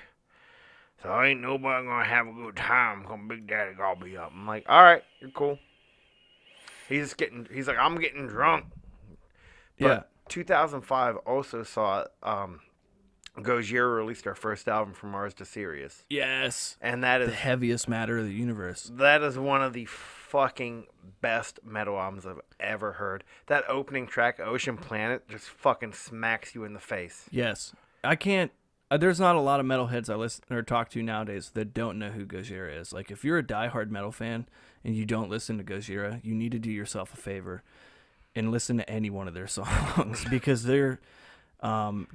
So ain't nobody gonna have a good time because Big Daddy gonna be up. I'm like, alright, you're cool. He's like, I'm getting drunk. But Yeah. 2005 also saw Gojira released their first album, From Mars to Sirius. Yes. And that is the heaviest matter of the universe. That is one of the fucking best metal albums I've ever heard. That opening track, Ocean Planet, just fucking smacks you in the face. Yes. I can't. There's not a lot of metalheads I listen or talk to nowadays that don't know who Gojira is. Like, if you're a diehard metal fan and you don't listen to Gojira, you need to do yourself a favor and listen to any one of their songs because they're.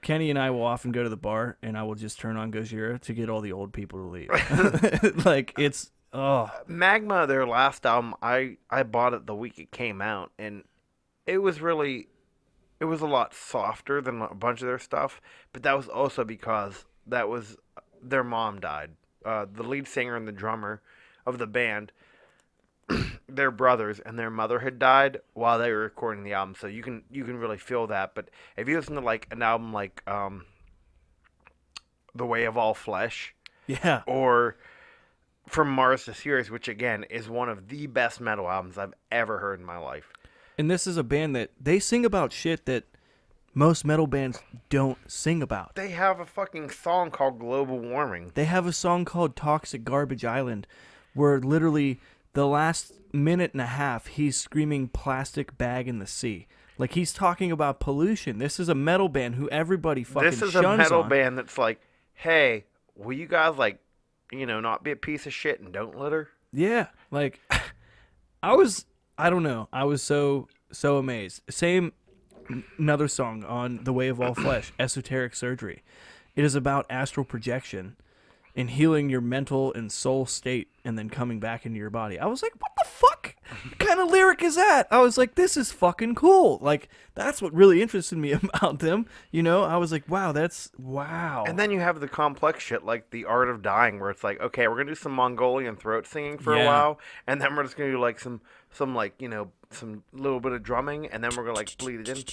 Kenny and I will often go to the bar, and I will just turn on Gojira to get all the old people to leave. Like, it's Magma, their last album, I bought it the week it came out, and it was a lot softer than a bunch of their stuff, but that was also because their mom died. The lead singer and the drummer of the band, their brothers, and their mother had died while they were recording the album, so you can really feel that. But if you listen to like an album like The Way of All Flesh, yeah, or From Mars to Sirius, which again is one of the best metal albums I've ever heard in my life. And this is a band that they sing about shit that most metal bands don't sing about. They have a fucking song called Global Warming. They have a song called Toxic Garbage Island where literally the last minute and a half he's screaming plastic bag in the sea. Like, he's talking about pollution. This is a metal band who everybody fucking shuns on. This is a metal band that's like, hey, will you guys, like, not be a piece of shit and don't litter? Yeah. Like, I don't know. I was so amazed. Another song on The Way of All Flesh, Esoteric Surgery. It is about astral projection and healing your mental and soul state and then coming back into your body. I was like, what the fuck? What kind of lyric is that? I was like, this is fucking cool. Like, that's what really interested me about them. I was like, wow. And then you have the complex shit like The Art of Dying, where it's like, okay, we're going to do some Mongolian throat singing for a while, and then we're just going to do like some some little bit of drumming, and then we're going to like bleed it in.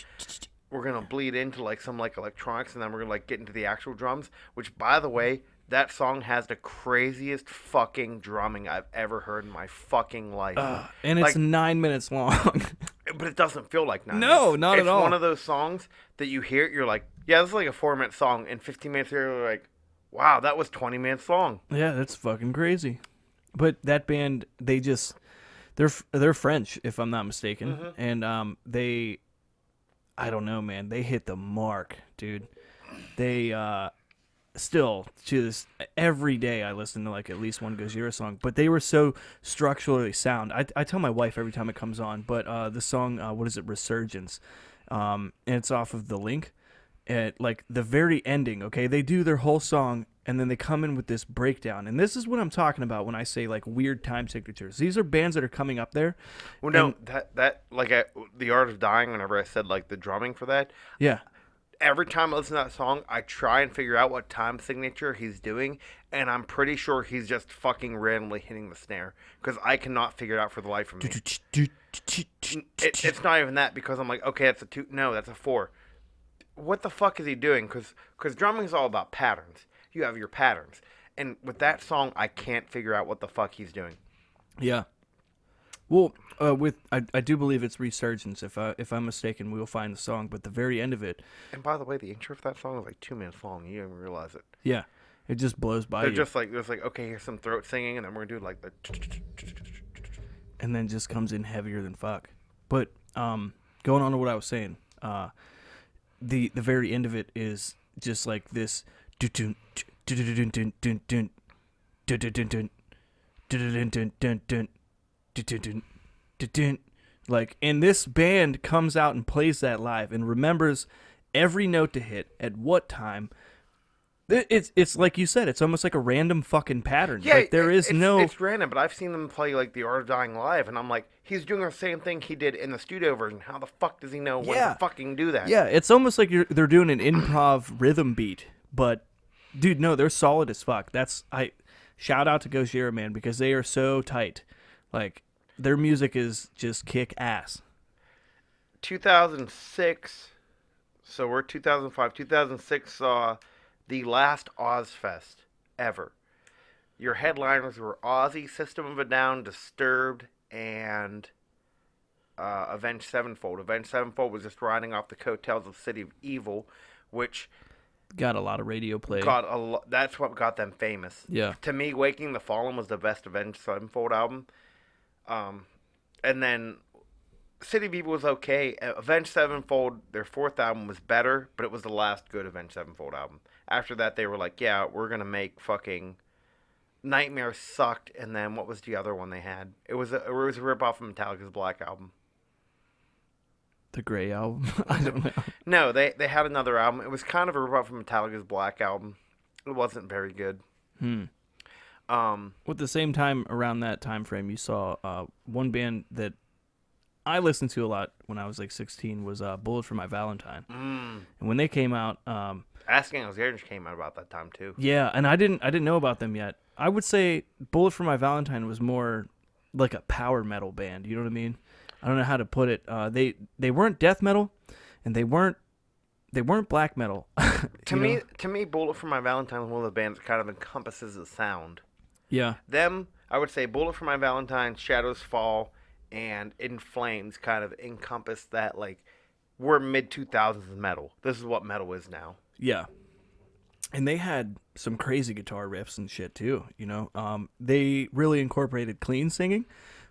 We're going to bleed into like some like electronics, and then we're going to like get into the actual drums, which, by the way, that song has the craziest fucking drumming I've ever heard in my fucking life. And it's 9 minutes long. But it doesn't feel like 9 No, minutes. not at all. It's one of those songs that you hear, you're like, yeah, this is like a 4-minute song, and 15 minutes later, you're like, wow, that was 20 minutes long. Yeah, that's fucking crazy. But that band, they're French, if I'm not mistaken. Mm-hmm. And I don't know, man. They hit the mark, dude. They still to this every day I listen to like at least one Gojira song, but they were so structurally sound. I tell my wife every time it comes on, but the song what is it, Resurgence, and it's off of The Link. At like the very ending, okay, they do their whole song and then they come in with this breakdown. And this is what I'm talking about when I say like weird time signatures. These are bands that are coming up there. Well, no, that like the Art of Dying. Whenever I said like the drumming for that, Yeah. every time I listen to that song, I try and figure out what time signature he's doing, and I'm pretty sure he's just fucking randomly hitting the snare because I cannot figure it out for the life of me. It's not even that because I'm like, okay, that's a 2. No, that's a 4. What the fuck is he doing? Because drumming is all about patterns. You have your patterns, and with that song, I can't figure out what the fuck he's doing. Yeah. Well, I do believe it's Resurgence. If I'm mistaken, we'll find the song. But the very end of it. And by the way, the intro for that song is like 2 minutes long. You don't even realize it. Yeah, it just blows by They're you. just like there's like okay, here's some throat singing, and then we're gonna do like the. And then just comes in heavier than fuck. But going on to what I was saying, the very end of it is just like this. Like, and this band comes out and plays that live and remembers every note to hit at what time. It's like you said, it's almost like a random fucking pattern. Yeah, like there is no. It's random, but I've seen them play like the Art of Dying live, and I'm like, he's doing the same thing he did in the studio version. How the fuck does he know when to fucking do that? Yeah, it's almost like they're doing an improv rhythm beat, but dude, no, they're solid as fuck. Shout out to Gojira, man, because they are so tight. Like their music is just kick ass. 2006. So we're 2005. 2006 saw the last Ozfest ever. Your headliners were Ozzy, System of a Down, Disturbed, and Avenged Sevenfold. Avenged Sevenfold was just riding off the coattails of City of Evil, which got a lot of radio play. That's what got them famous. Yeah. To me, Waking the Fallen was the best Avenged Sevenfold album. And then City of Evil was okay. Avenged Sevenfold, their 4th album, was better, but it was the last good Avenged Sevenfold album. After that, they were like, yeah, we're going to make fucking... Nightmare sucked, and then what was the other one they had? It was a ripoff of Metallica's Black Album. The Gray Album? I don't know. No, they had another album. It was kind of a ripoff of Metallica's Black Album. It wasn't very good. At the same time, around that time frame, you saw one band that I listened to a lot when I was like 16 was Bullet for My Valentine. And when they came out... Asking Alexander came out about that time too. Yeah, and I didn't know about them yet. I would say Bullet for My Valentine was more like a power metal band. You know what I mean? I don't know how to put it. They weren't death metal, and they weren't black metal. To me, Bullet for My Valentine is one of the bands that kind of encompasses the sound. Yeah. Them, I would say Bullet for My Valentine, Shadows Fall, and In Flames kind of encompass that, like, we're mid-2000s metal. This is what metal is now. Yeah. And they had some crazy guitar riffs and shit, too, you know? They really incorporated clean singing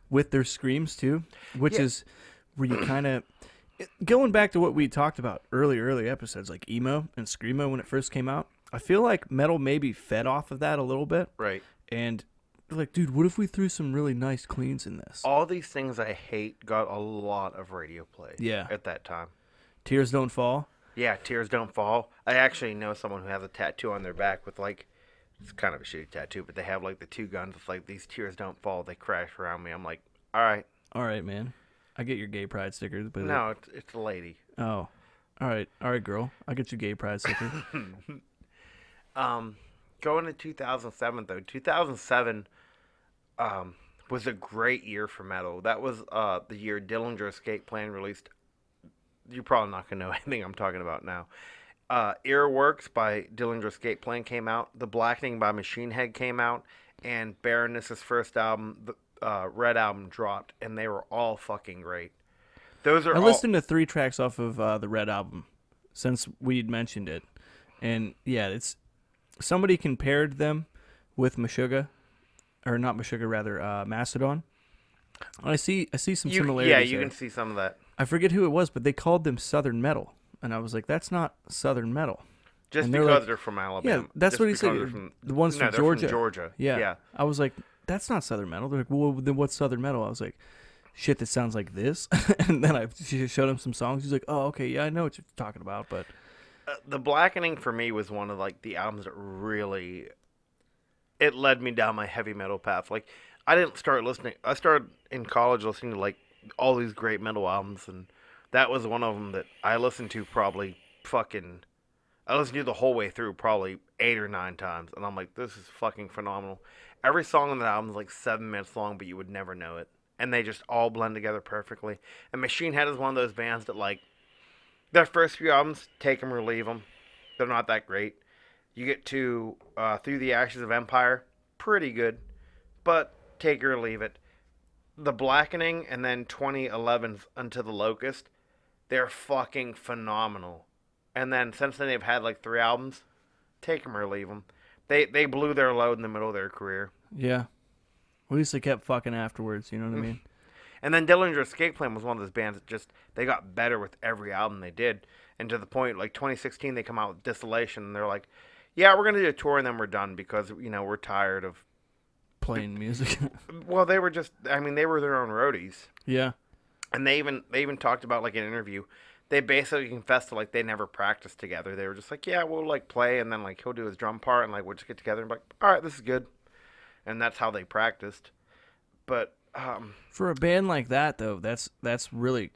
with their screams, too, which is where you kind of... Going back to what we talked about early episodes, like emo and screamo when it first came out, I feel like metal maybe fed off of that a little bit. Right. And like, dude, what if we threw some really nice cleans in this? All these things I hate got a lot of radio play. Yeah. At that time. Tears Don't Fall. Yeah, Tears Don't Fall. I actually know someone who has a tattoo on their back with, like, it's kind of a shitty tattoo, but they have, like, the 2 guns. It's like, these tears don't fall. They crash around me. I'm like, all right. All right, man. I get your gay pride sticker. But No, it's a lady. Oh. All right, girl. I get your gay pride sticker. Going to 2007, though. 2007 was a great year for metal. That was the year Dillinger Escape Plan released. You're probably not going to know anything I'm talking about now. Earworks by Dillinger Escape Plan came out. The Blackening by Machine Head came out. And Baroness's first album, the Red Album, dropped. And they were all fucking great. I listened to 3 tracks off of the Red Album since we'd mentioned it. And, yeah, it's somebody compared them with Meshuggah. Or not Meshuggah, rather, Mastodon. I see some similarities. Yeah, you can see some of that. I forget who it was, but they called them Southern Metal. And I was like, that's not Southern Metal. Just because they're from Alabama. Yeah, that's what he said. The ones from Georgia. From Georgia. Yeah. I was like, that's not Southern Metal. They're like, well, then what's Southern Metal? I was like, shit, that sounds like this. And then I showed him some songs. He's like, oh, okay, yeah, I know what you're talking about. But The Blackening for me was one of like the albums that really it led me down my heavy metal path. Like I didn't start listening. I started in college listening to like all these great metal albums, and that was one of them that I listened to probably fucking. I listened to the whole way through probably 8 or 9 times, and I'm like, this is fucking phenomenal. Every song on the album is like 7 minutes long, but you would never know it, and they just all blend together perfectly. And Machine Head is one of those bands that like their first few albums, take them or leave them. They're not that great. You get to Through the Ashes of Empire, pretty good, but take it or leave it. The Blackening and then 2011's Unto the Locust, they're fucking phenomenal. And then since then they've had like 3 albums, take them or leave them. They blew their load in the middle of their career. Yeah. At least they kept fucking afterwards, you know what I mean? And then Dillinger Escape Plan was one of those bands that just, they got better with every album they did. And to the point, like 2016, they come out with Desolation, and they're like, yeah, we're going to do a tour and then we're done because, you know, we're tired of Playing music. Well, they were just, I mean, they were their own roadies. Yeah. And they even talked about, like, in an interview, they basically confessed to, like, they never practiced together. They were just like, yeah, we'll, like, play, and then, like, he'll do his drum part, and, like, we'll just get together and be like, all right, this is good. And that's how they practiced. But, for a band like that, though, that's really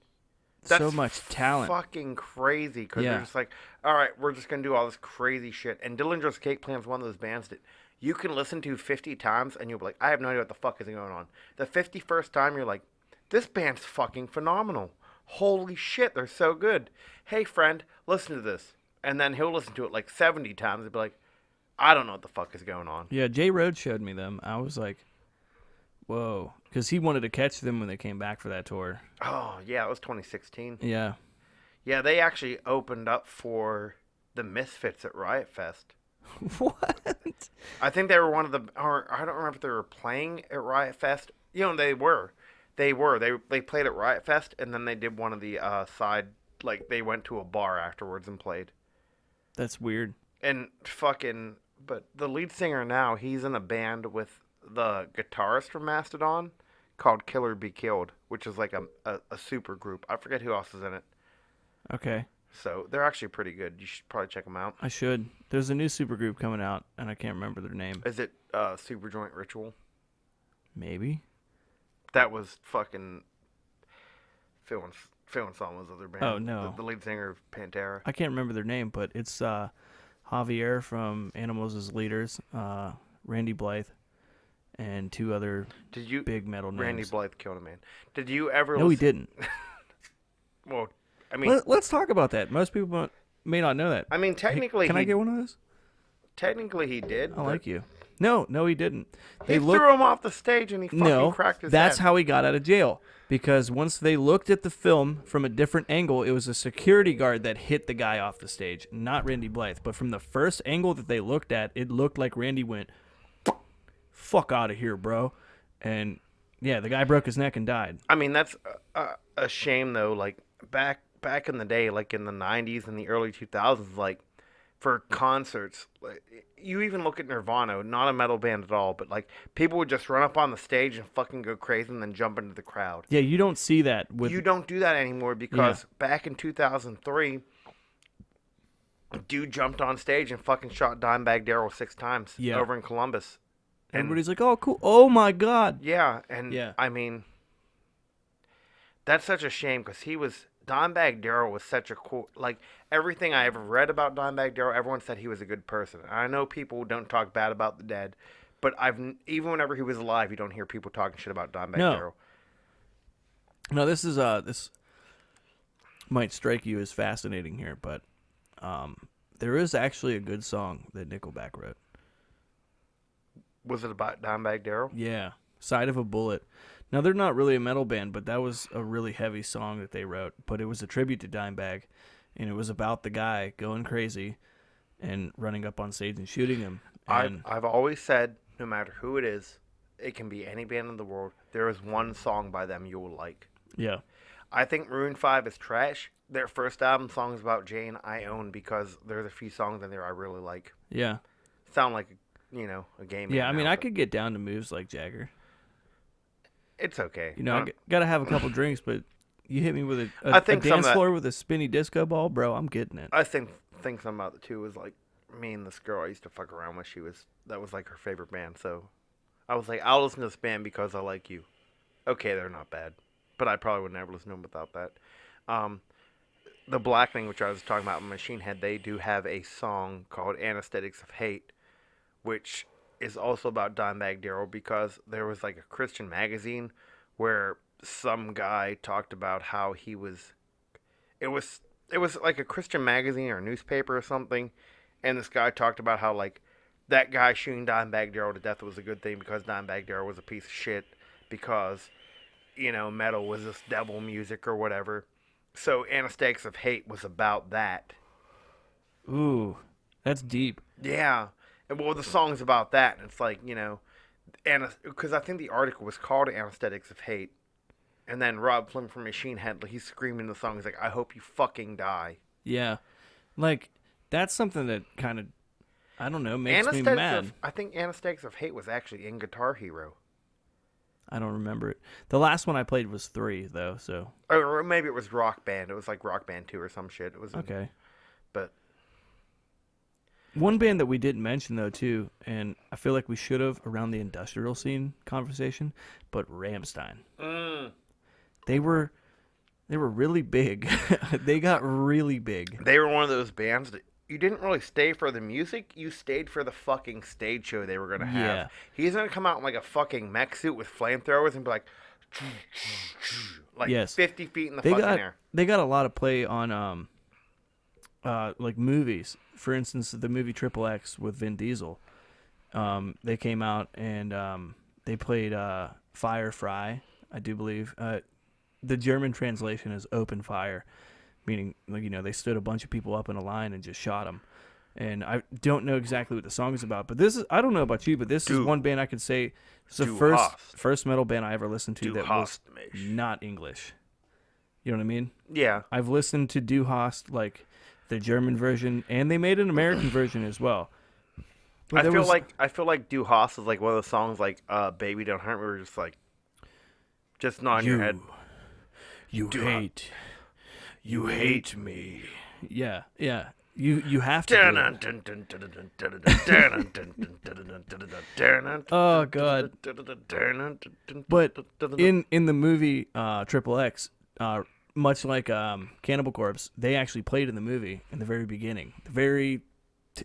so much talent. Fucking crazy, because Yeah. they're just like, all right, we're just going to do all this crazy shit. And Dillinger Escape Plan is one of those bands that you can listen to 50 times, and you'll be like, I have no idea what the fuck is going on. The 51st time, you're like, this band's fucking phenomenal. Holy shit, they're so good. Hey, friend, listen to this. And then he'll listen to it like 70 times and be like, I don't know what the fuck is going on. Yeah, Jay Rhodes showed me them. I was like, whoa. Because he wanted to catch them when they came back for that tour. Oh, yeah, it was 2016. Yeah. Yeah, they actually opened up for the Misfits at Riot Fest. What? I think they were one of the, or I don't remember if they were playing at Riot Fest. You know, they were. They played at Riot Fest, and then they did one of the side, like, they went to a bar afterwards and played. That's weird. And fucking, but the lead singer now, he's in a band with the guitarist from Mastodon called Killer Be Killed, which is like a super group. I forget who else is in it. Okay. So they're actually pretty good. You should probably check them out. I should. There's a new supergroup coming out, and I can't remember their name. Is it Super Joint Ritual? Maybe. That was fucking Phil and Salma's other band. Oh, no. The lead singer of Pantera. I can't remember their name, but it's Javier from Animals as Leaders, Randy Blythe, and 2 other big metal names. Randy Blythe killed a man. Did you ever No, he didn't. Well, I mean... Let's talk about that. Most people may not know that. I mean, technically... Can I get one of those? Technically, he did. I like you. No, he didn't. He threw him off the stage and he fucking cracked his head. That's how he got out of jail. Because once they looked at the film from a different angle, it was a security guard that hit the guy off the stage, not Randy Blythe. But from the first angle that they looked at, it looked like Randy went, fuck out of here, bro. And, yeah, the guy broke his neck and died. I mean, that's a shame, though. Like, back in the day, like in the 90's and the early 2000's, like, for concerts, like, you even look at Nirvana, not a metal band at all, but like people would just run up on the stage and fucking go crazy and then jump into the crowd. Yeah, you don't see that. You don't do that anymore because back in 2003, a dude jumped on stage and fucking shot Dimebag Darrell 6 times over in Columbus. And everybody's like, oh, cool. Oh, my God. Yeah, and I mean, that's such a shame because Dimebag Darrell was such a cool, like, everything I ever read about Dimebag Darrell, everyone said he was a good person. And I know people don't talk bad about the dead, but even whenever he was alive, you don't hear people talking shit about Dimebag Darrell. No, this is, this might strike you as fascinating here, but there is actually a good song that Nickelback wrote. Was it about Dimebag Darrell? Yeah, Side of a Bullet. Now, they're not really a metal band, but that was a really heavy song that they wrote. But it was a tribute to Dimebag, and it was about the guy going crazy and running up on stage and shooting him. And I've always said, no matter who it is, it can be any band in the world, there is one song by them you will like. Yeah. I think Maroon 5 is trash. Their first album song is about Jane I own because there's a few songs in there I really like. Yeah. Sound like, a game. Yeah, I mean, I could get down to moves like Jagger. It's okay. I got to have a couple drinks, but you hit me with a dance floor with a spinny disco ball, bro, I'm getting it. I think thing something about the two was like me and this girl I used to fuck around with. That was like her favorite band. So I was like, I'll listen to this band because I like you. Okay, they're not bad, but I probably would never listen to them without that. Um, the Blackening, which I was talking about, Machine Head, they do have a song called "Anesthetics of Hate," which is also about Dimebag Darrell because there was like a Christian magazine where some guy talked about how he was. It was like a Christian magazine or a newspaper or something, and this guy talked about how like that guy shooting Dimebag Darrell to death was a good thing because Dimebag Darrell was a piece of shit because metal was this devil music or whatever. So Anesthetics of Hate was about that. Ooh, that's deep. Yeah. And well, the song's about that, and it's like, because I think the article was called Anesthetics of Hate, and then Rob Flynn from Machine Head, he's screaming in the song, he's like, I hope you fucking die. Yeah. Like, that's something that kind of, I don't know, makes me mad. I think Anesthetics of Hate was actually in Guitar Hero. I don't remember it. The last one I played was 3, though, so. Or maybe it was Rock Band. It was like Rock Band 2 or some shit. It was okay. But one band that we didn't mention, though, too, and I feel like we should have around the industrial scene conversation, but Rammstein. They were really big. They got really big. They were one of those bands that you didn't really stay for the music. You stayed for the fucking stage show they were going to have. Yeah. He's going to come out in like a fucking mech suit with flamethrowers and be like yes. 50 feet in the fucking air. They got a lot of play on like movies. For instance, the movie Triple X with Vin Diesel. They came out and they played Fire Fry, I do believe. The German translation is open fire, meaning they stood a bunch of people up in a line and just shot them. And I don't know exactly what the song is about, but I don't know about you, but this is one band I could say it's the first metal band I ever listened to that was not English. You know what I mean? Yeah. I've listened to Du Hast, like the German version, and they made an American version as well. But I feel like Du Hast is like one of those songs like Baby Don't Hurt Me, where just like just nodding your head. You hate me. Yeah. You have to. Oh God. But in the movie Triple X, much like Cannibal Corpse, they actually played in the movie in the very beginning. The very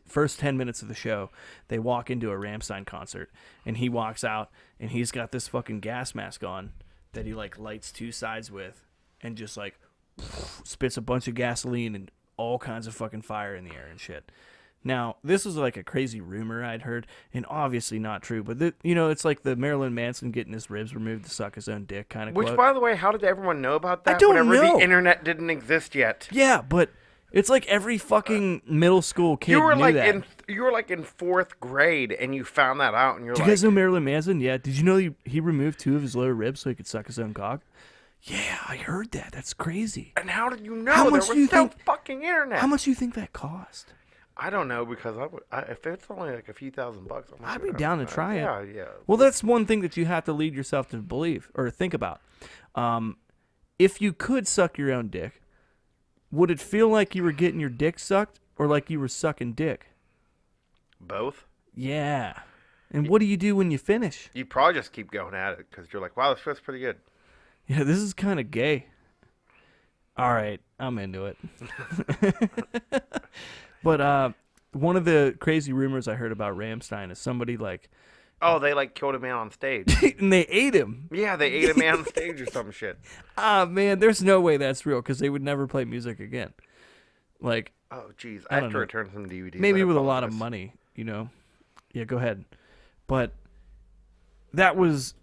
first 10 minutes of the show, they walk into a Rammstein concert, and he walks out, and he's got this fucking gas mask on that he like lights 2 sides with, and just like spits a bunch of gasoline and all kinds of fucking fire in the air and shit. Now, this was like a crazy rumor I'd heard, and obviously not true, but it's like the Marilyn Manson getting his ribs removed to suck his own dick kind of quote. Which, by the way, how did everyone know about that? I don't whenever know. The internet didn't exist yet. Yeah, but it's like every fucking middle school kid knew that. You were like in 4th grade, and you found that out, and you're like... Do you guys know Marilyn Manson? Yeah. Did you know he removed 2 of his lower ribs so he could suck his own cock? Yeah, I heard that. That's crazy. And how did you know? There was no fucking internet. How much do you think that cost? I don't know, because if it's only like a few $1,000, I'd be down to try it. Yeah. Well, that's one thing that you have to lead yourself to believe or think about. If you could suck your own dick, would it feel like you were getting your dick sucked or like you were sucking dick? Both. Yeah. And what do you do when you finish? You probably just keep going at it because you're like, wow, this feels pretty good. Yeah, this is kind of gay. All right, I'm into it. But one of the crazy rumors I heard about Rammstein is somebody like... Oh, they like killed a man on stage. And they ate him. Yeah, they ate a man on stage or some shit. Ah, man, there's no way that's real because they would never play music again. Like... Oh, jeez. I have to return some DVDs. Maybe with a lot of money, Yeah, go ahead. But that was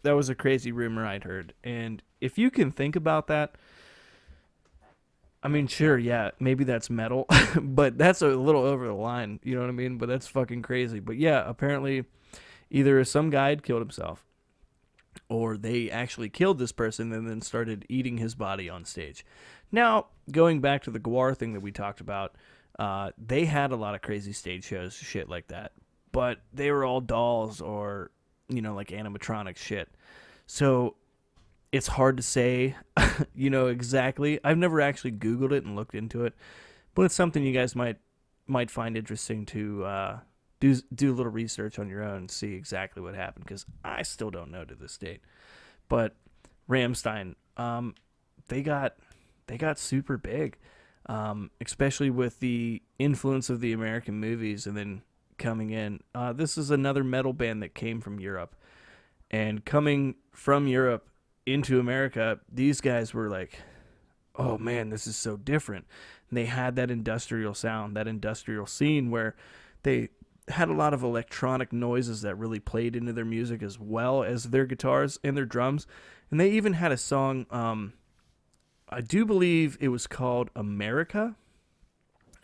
a crazy rumor I'd heard. And if you can think about that... I mean, sure, yeah, maybe that's metal, but that's a little over the line, you know what I mean? But that's fucking crazy. But yeah, apparently either some guy had killed himself or they actually killed this person and then started eating his body on stage. Now, going back to the Gwar thing that we talked about, they had a lot of crazy stage shows, shit like that, but they were all dolls or, like animatronic shit. So... it's hard to say, exactly. I've never actually Googled it and looked into it, But it's something you guys might find interesting to do a little research on your own and see exactly what happened, because I still don't know to this date. But Rammstein, they got super big, especially with the influence of the American movies, and then coming in. This is another metal band that came from Europe, and coming from Europe into America, these guys were like, oh man, this is so different. And they had that industrial sound, that industrial scene where they had a lot of electronic noises that really played into their music as well as their guitars and their drums. And they even had a song, I do believe it was called America.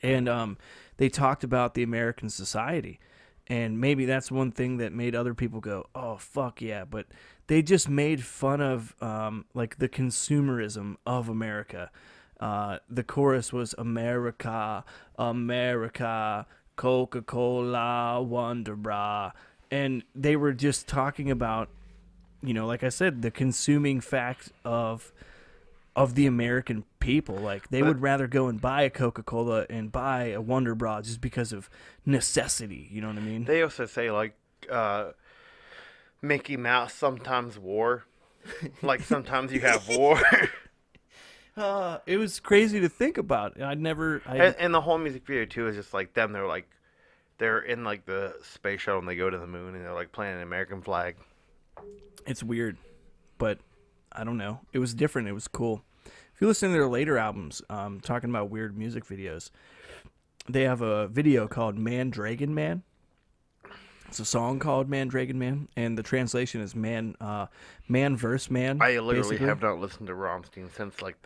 And they talked about the American society. And maybe that's one thing that made other people go, oh, fuck yeah. But they just made fun of like the consumerism of America. The chorus was America, America, Coca-Cola, Wonder Bra. And they were just talking about, like I said, the consuming fact of the American people. Like, they would rather go and buy a Coca-Cola and buy a Wonder Bra just because of necessity. You know what I mean? They also say, like, Mickey Mouse sometimes war. Like, sometimes you have war. It was crazy to think about. And the whole music video, too, is just like them. They're in, like, the space shuttle and they go to the moon and they're, like, playing an American flag. It's weird, but I don't know. It was different. It was cool. If you listen to their later albums, talking about weird music videos, they have a video called Man Dragon Man. It's a song called Man Dragon Man, and the translation is man verse man. I literally basically have not listened to Rammstein since like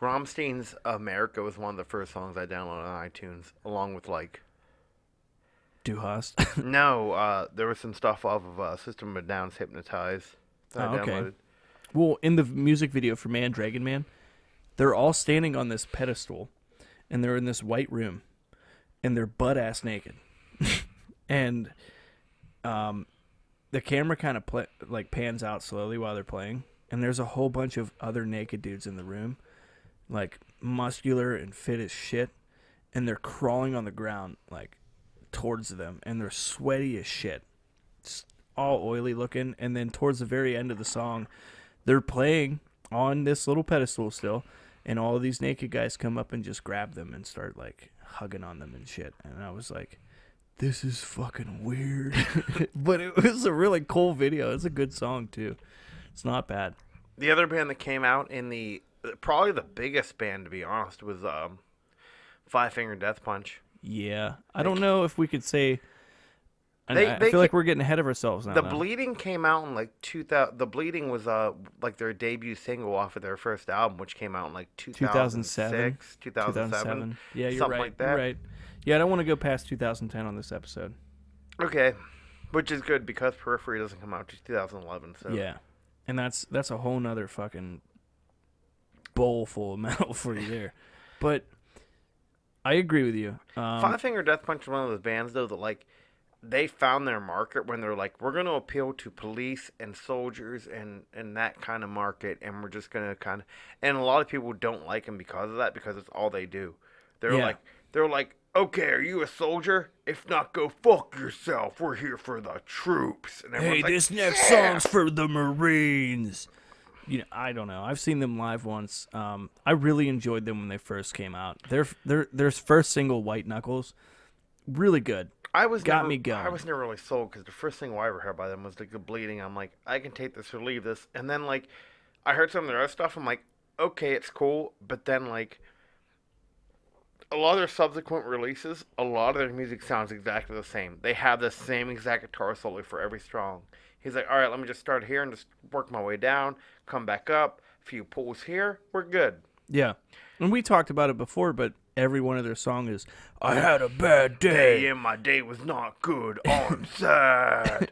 Rammstein's America was one of the first songs I downloaded on iTunes, along with like Du Hast. No, there was some stuff off of System of a Down's Hypnotize that I downloaded. Okay. Well, in the music video for Man Dragon Man, they're all standing on this pedestal, and they're in this white room, and they're butt-ass naked. And the camera kind of pans out slowly while they're playing, and there's a whole bunch of other naked dudes in the room, like muscular and fit as shit, and they're crawling on the ground like towards them, and they're sweaty as shit. It's all oily looking, and then towards the very end of the song, they're playing on this little pedestal still, and all of these naked guys come up and just grab them and start like hugging on them and shit. And I was like, this is fucking weird. But it was a really cool video. It's a good song too. It's not bad. The other band that came out in probably the biggest band, to be honest, was Five Finger Death Punch. Yeah. I don't know if we could say... I feel like we're getting ahead of ourselves now. The Bleeding came out in like 2000. The Bleeding was like their debut single off of their first album, which came out in like 2006, 2007. Yeah, you're something right. like that. You're right. Yeah, I don't want to go past 2010 on this episode. Okay, which is good because Periphery doesn't come out until 2011. So yeah, and that's a whole nother fucking bowl full of metal for you there. But I agree with you. Five Finger Death Punch is one of those bands though that like. They found their market when they're like, we're going to appeal to police and soldiers and that kind of market, and we're just going to kind of... And a lot of people don't like them because of that, because it's all they do. They're like, okay, are you a soldier? If not, go fuck yourself. We're here for the troops. And hey, this next song's for the Marines. I don't know. I've seen them live once. I really enjoyed them when they first came out. Their first single, White Knuckles, really good. Me going. I was never really sold because the first thing I ever heard by them was like the Bleeding. I'm like, I can take this or leave this. And then like, I heard some of their other stuff. I'm like, okay, it's cool. But then like, a lot of their subsequent releases, a lot of their music sounds exactly the same. They have the same exact guitar solo for every song. He's like, all right, let me just start here and just work my way down, come back up, a few pulls here, we're good. Yeah, and we talked about it before, but every one of their songs is, I had a bad day. And my day was not good. I'm sad.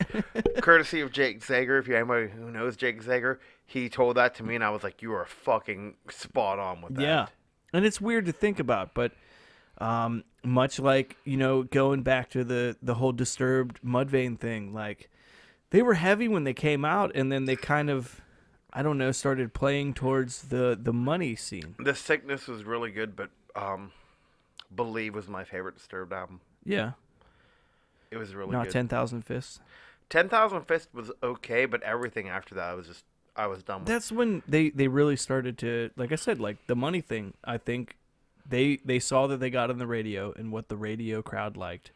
Courtesy of Jake Zager. If you anybody who knows Jake Zager, he told that to me, and I was like, you are fucking spot on with that. Yeah, and it's weird to think about, but much like, going back to the whole Disturbed Mudvayne thing, like, they were heavy when they came out, and then they kind of... I don't know, started playing towards the money scene. The Sickness was really good, but Believe was my favorite Disturbed album. Yeah. It was really Not good. 10,000 Fists. 10,000 Fists was okay, but everything after that I was done with. That's when they really started to, like I said, like the money thing. I think they saw that they got on the radio and what the radio crowd liked.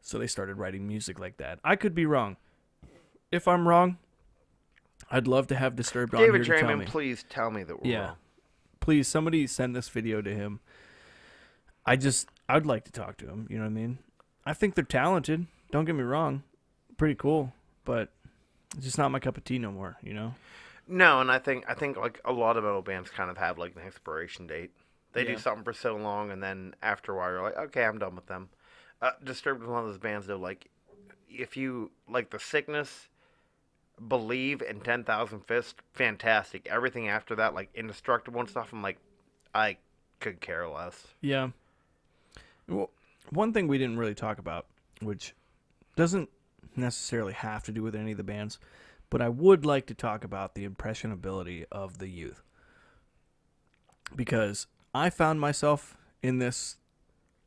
So they started writing music like that. I could be wrong. If I'm wrong, I'd love to have Disturbed on David here to tell Draymond, me. please tell me that we're wrong. Please, somebody send this video to him. I'd like to talk to him. You know what I mean? I think they're talented. Don't get me wrong. Pretty cool. But it's just not my cup of tea no more, you know? No, and I think like a lot of metal bands kind of have like an expiration date. They do something for so long, and then after a while you're like, okay, I'm done with them. Disturbed is one of those bands though, like if you like The Sickness, Believe, and 10,000 Fists, fantastic. Everything after that, like Indestructible and stuff, I'm like, I could care less. Yeah. Well, one thing we didn't really talk about, which doesn't necessarily have to do with any of the bands, but I would like to talk about the impressionability of the youth. Because I found myself in this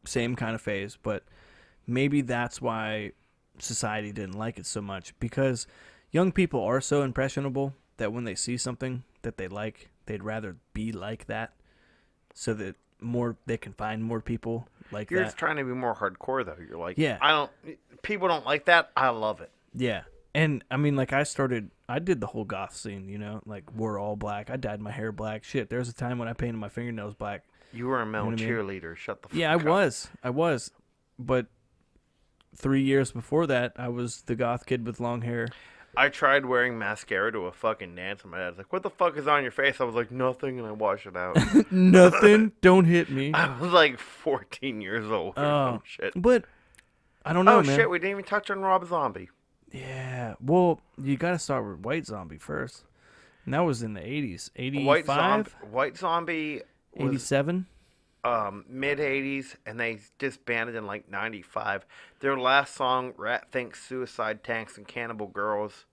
same kind of phase, but maybe that's why society didn't like it so much. Because young people are so impressionable that when they see something that they like, they'd rather be like that so that they can find more people like You're that. just trying to be more hardcore though. You're like, Yeah. People don't like that. I love it. Yeah. And I mean, like I did the whole goth scene, you know, like wore all black. I dyed my hair black. Shit, there was a time when I painted my fingernails black. You were a male what I mean? cheerleader. Shut the fuck Yeah, up. I was. But 3 years before that, I was the goth kid with long hair. I tried wearing mascara to a fucking dance, and my dad's like, "What the fuck is on your face?" I was like, "Nothing," and I washed it out. Nothing. Don't hit me. I was like 14 years old or some shit. But I don't know, Oh man. shit, we didn't even touch on Rob Zombie. Yeah. Well, you got to start with White Zombie first. And that was in the 80s. 85? White Zombie was 87? mid 80s, and they disbanded in like 95. Their last song, Rat Thinks Suicide Tanks and Cannibal Girls,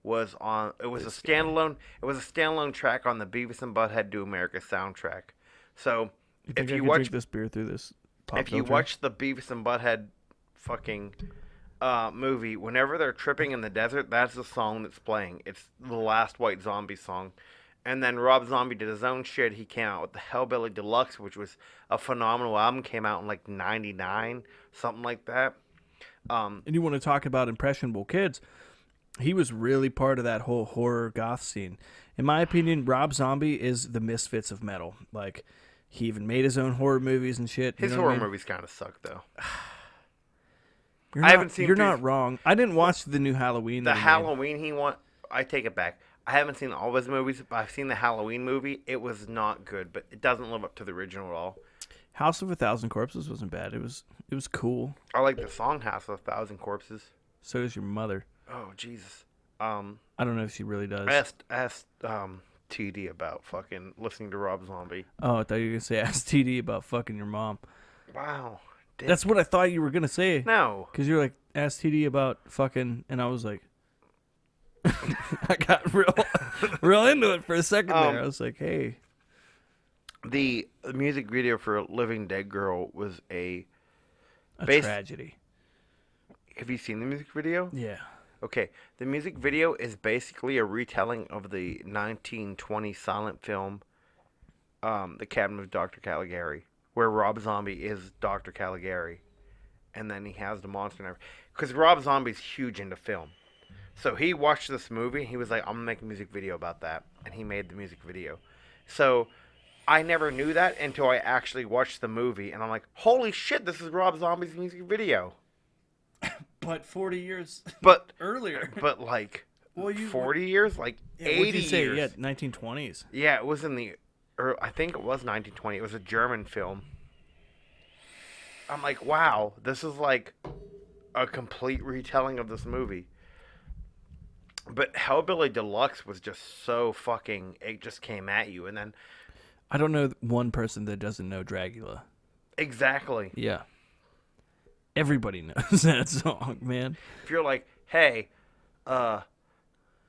was on. It was a standalone track on the Beavis and Butthead Do America soundtrack. So if you watch this beer through this pop if you filter? watch the Beavis and Butthead fucking movie, whenever they're tripping in the desert, that's the song that's playing. It's the last White Zombie song. And then Rob Zombie did his own shit. He came out with the Hellbilly Deluxe, which was a phenomenal album. Came out in like 99, something like that. And you want to talk about impressionable kids. He was really part of that whole horror goth scene. In my opinion, Rob Zombie is the Misfits of metal. Like, he even made his own horror movies and shit. His horror movies kind of suck, though. You're not wrong. I didn't watch the new Halloween. The Halloween I take it back. I haven't seen all of his movies, but I've seen the Halloween movie. It was not good, but it doesn't live up to the original at all. House of a Thousand Corpses wasn't bad. It was cool. I like the song House of a Thousand Corpses. So does your mother. Oh, Jesus. I don't know if she really does. I asked TD about fucking listening to Rob Zombie. Oh, I thought you were going to say ask TD about fucking your mom. Wow. That's what I thought you were going to say. No. Because you're like, ask TD about fucking, and I was like, I got real into it for a second there. I was like, hey. The music video for Living Dead Girl was a tragedy. Have you seen the music video? Yeah. Okay. The music video is basically a retelling of the 1920 silent film, The Cabinet of Dr. Caligari, where Rob Zombie is Dr. Caligari. And then he has the monster and everything. Because Rob Zombie's huge into film. So he watched this movie, and he was like, I'm going to make a music video about that. And he made the music video. So I never knew that until I actually watched the movie, and I'm like, holy shit, this is Rob Zombie's music video. But 40 years earlier. But like 40 years? Like 80 years. Yeah, 1920s. Yeah, it was I think it was 1920. It was a German film. I'm like, wow, this is like a complete retelling of this movie. But Hellbilly Deluxe was just so fucking, it just came at you. And then I don't know one person that doesn't know Dragula. Exactly. Yeah. Everybody knows that song, man. If you're like, hey,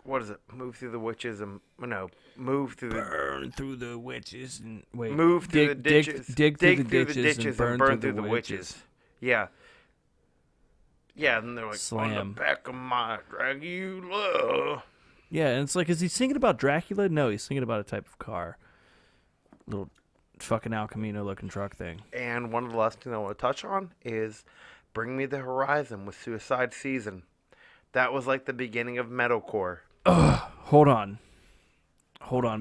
what is it? Move through the witches and no, move through the Burn through the witches and wait. move through the ditches, dig through the ditches, and burn through the witches. Yeah, yeah. And they're like, Slam. on the back of my Dragula. Yeah, and it's like, is he singing about Dracula? No, he's singing about a type of car. Little fucking El Camino looking truck thing. And one of the last things I want to touch on is Bring Me the Horizon with Suicide Season. That was like the beginning of metalcore. Hold on,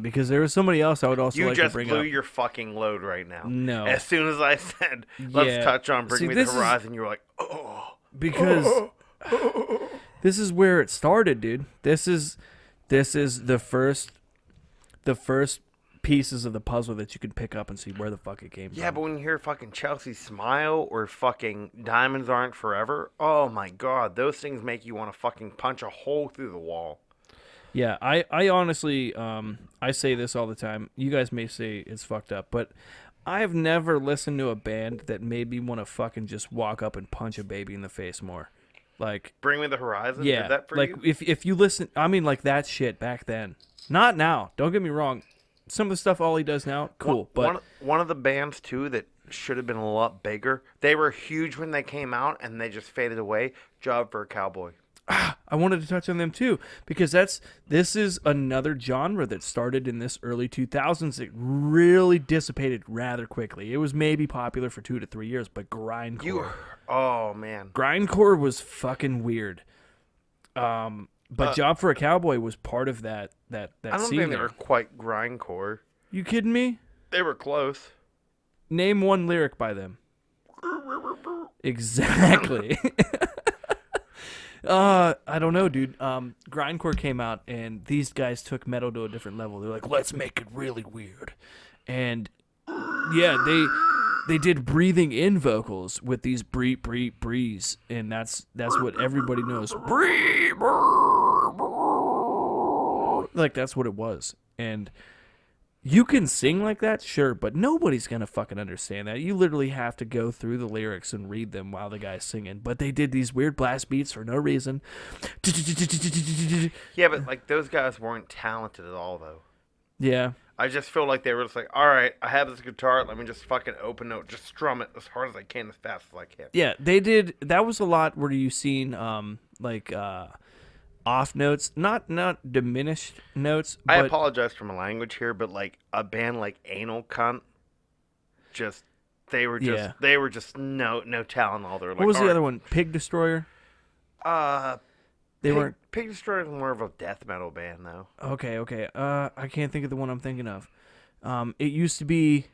because there was somebody else I would also like to bring up. You just blew your fucking load right now. No. As soon as I said, let's touch on Bring Me the Horizon, you were like, oh. Because this is where it started, dude. This is the first pieces of the puzzle that you can pick up and see where the fuck it came from. Yeah, but when you hear fucking Chelsea Smile or fucking Diamonds Aren't Forever, oh my god, those things make you want to fucking punch a hole through the wall. Yeah, I honestly, I say this all the time. You guys may say it's fucked up, but I've never listened to a band that made me want to fucking just walk up and punch a baby in the face more. Like, Bring Me the Horizon? Yeah, did that for like you? if you listen, I mean, like that shit back then. Not now. Don't get me wrong. Some of the stuff Ollie does now, cool. But one of the bands too that should have been a lot bigger. They were huge when they came out, and they just faded away. Job for a Cowboy. I wanted to touch on them too, because this is another genre that started in this early 2000s. It really dissipated rather quickly. It was maybe popular for 2 to 3 years, but grindcore. Oh man, Grindcore was fucking weird. But Job for a Cowboy was part of that I don't scene. think they were quite grindcore. You kidding me? They were close. Name one lyric by them. Exactly. I don't know, dude. Grindcore came out, and these guys took metal to a different level. They're like, let's make it really weird. And, yeah, they did breathing in vocals with these breeze, and that's what everybody knows. Like, that's what it was. And you can sing like that, sure, but nobody's going to fucking understand that. You literally have to go through the lyrics and read them while the guy's singing. But they did these weird blast beats for no reason. Yeah, but like those guys weren't talented at all, though. Yeah. I just feel like they were just like, all right, I have this guitar, let me just fucking open it, just strum it as hard as I can, as fast as I can. Yeah, they did. That was a lot where you seen off notes, not diminished notes. I but apologize for my language here, but like a band like Anal Cunt, they were just no talent all. They're like, what was the other one? Pig Destroyer. They weren't. Pig Destroyer is more of a death metal band, though. Okay. I can't think of the one I'm thinking of. It used to be.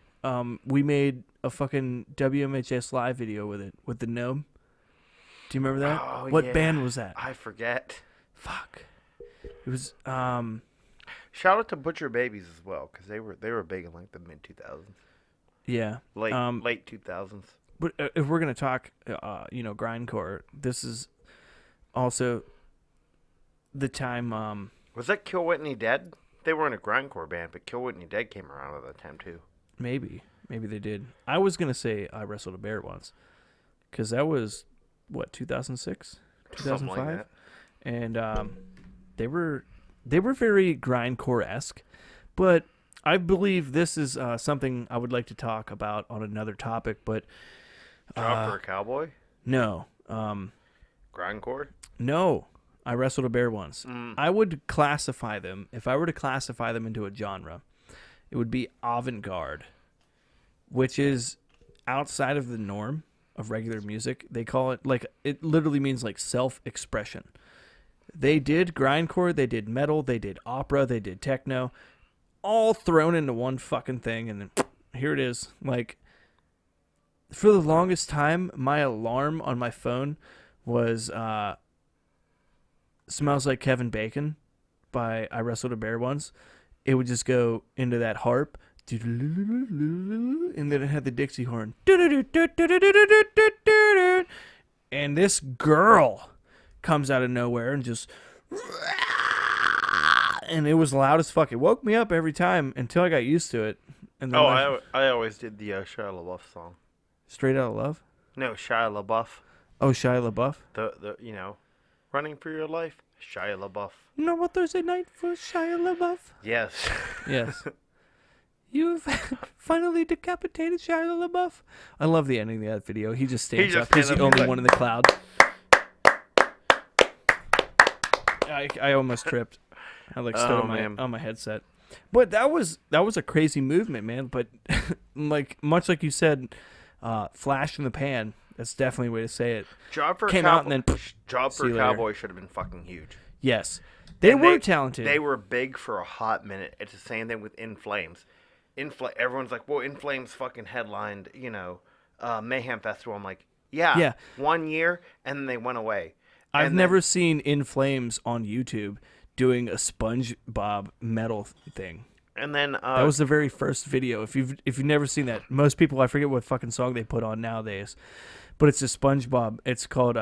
We made a fucking WMHS live video with it with the gnome. Do you remember that? Oh, what band was that? I forget. Fuck. It was Shout out to Butcher Babies as well, because they were big in like the mid 2000s. Yeah. Late 2000s. But if we're gonna talk, grindcore, this is also the time. Was that Kill Whitney Dead? They weren't a grindcore band, but Kill Whitney Dead came around at that time too. Maybe they did. I was gonna say I Wrestled a Bear once, because that was what 2006, 2005. Like and they were very grindcore-esque, but I believe this is something I would like to talk about on another topic. But Job for a Cowboy? No. Grindcore? No. I Wrestled a Bear once. I would classify them, if I were to classify them into a genre, it would be avant-garde, which is outside of the norm of regular music. They call it, like, it literally means like self-expression. They did grindcore, they did metal, they did opera, they did techno, all thrown into one fucking thing, and then here it is. Like, for the longest time, my alarm on my phone was Smells Like Kevin Bacon by I Wrestled a Bear Once. It would just go into that harp, and then it had the Dixie horn. And this girl comes out of nowhere and just, and it was loud as fuck. It woke me up every time until I got used to it. And then I always did the Shia LaBeouf song. Straight Outta Love? No, Shia LaBeouf. Oh, Shia LaBeouf? The Running for your life, Shia LaBeouf. No, Thursday night for Shia LaBeouf. Yes. Yes. You've finally decapitated Shia LaBeouf. I love the ending of that video. He just stands up. He's the only one in the cloud. I almost tripped. I stood on my headset. But that was a crazy movement, man. But much like you said, flash in the pan. That's definitely a way to say it. Job for Came out and then Job for Cowboy should have been fucking huge. Yes, they were talented. They were big for a hot minute. It's the same thing with In Flames. Everyone's like, well, In Flames fucking headlined, Mayhem Festival. I'm like, yeah, 1 year, and then they went away. I've never seen In Flames on YouTube doing a SpongeBob metal thing. And then that was the very first video. If you've never seen that, most people, I forget what fucking song they put on nowadays, but it's a SpongeBob. It's called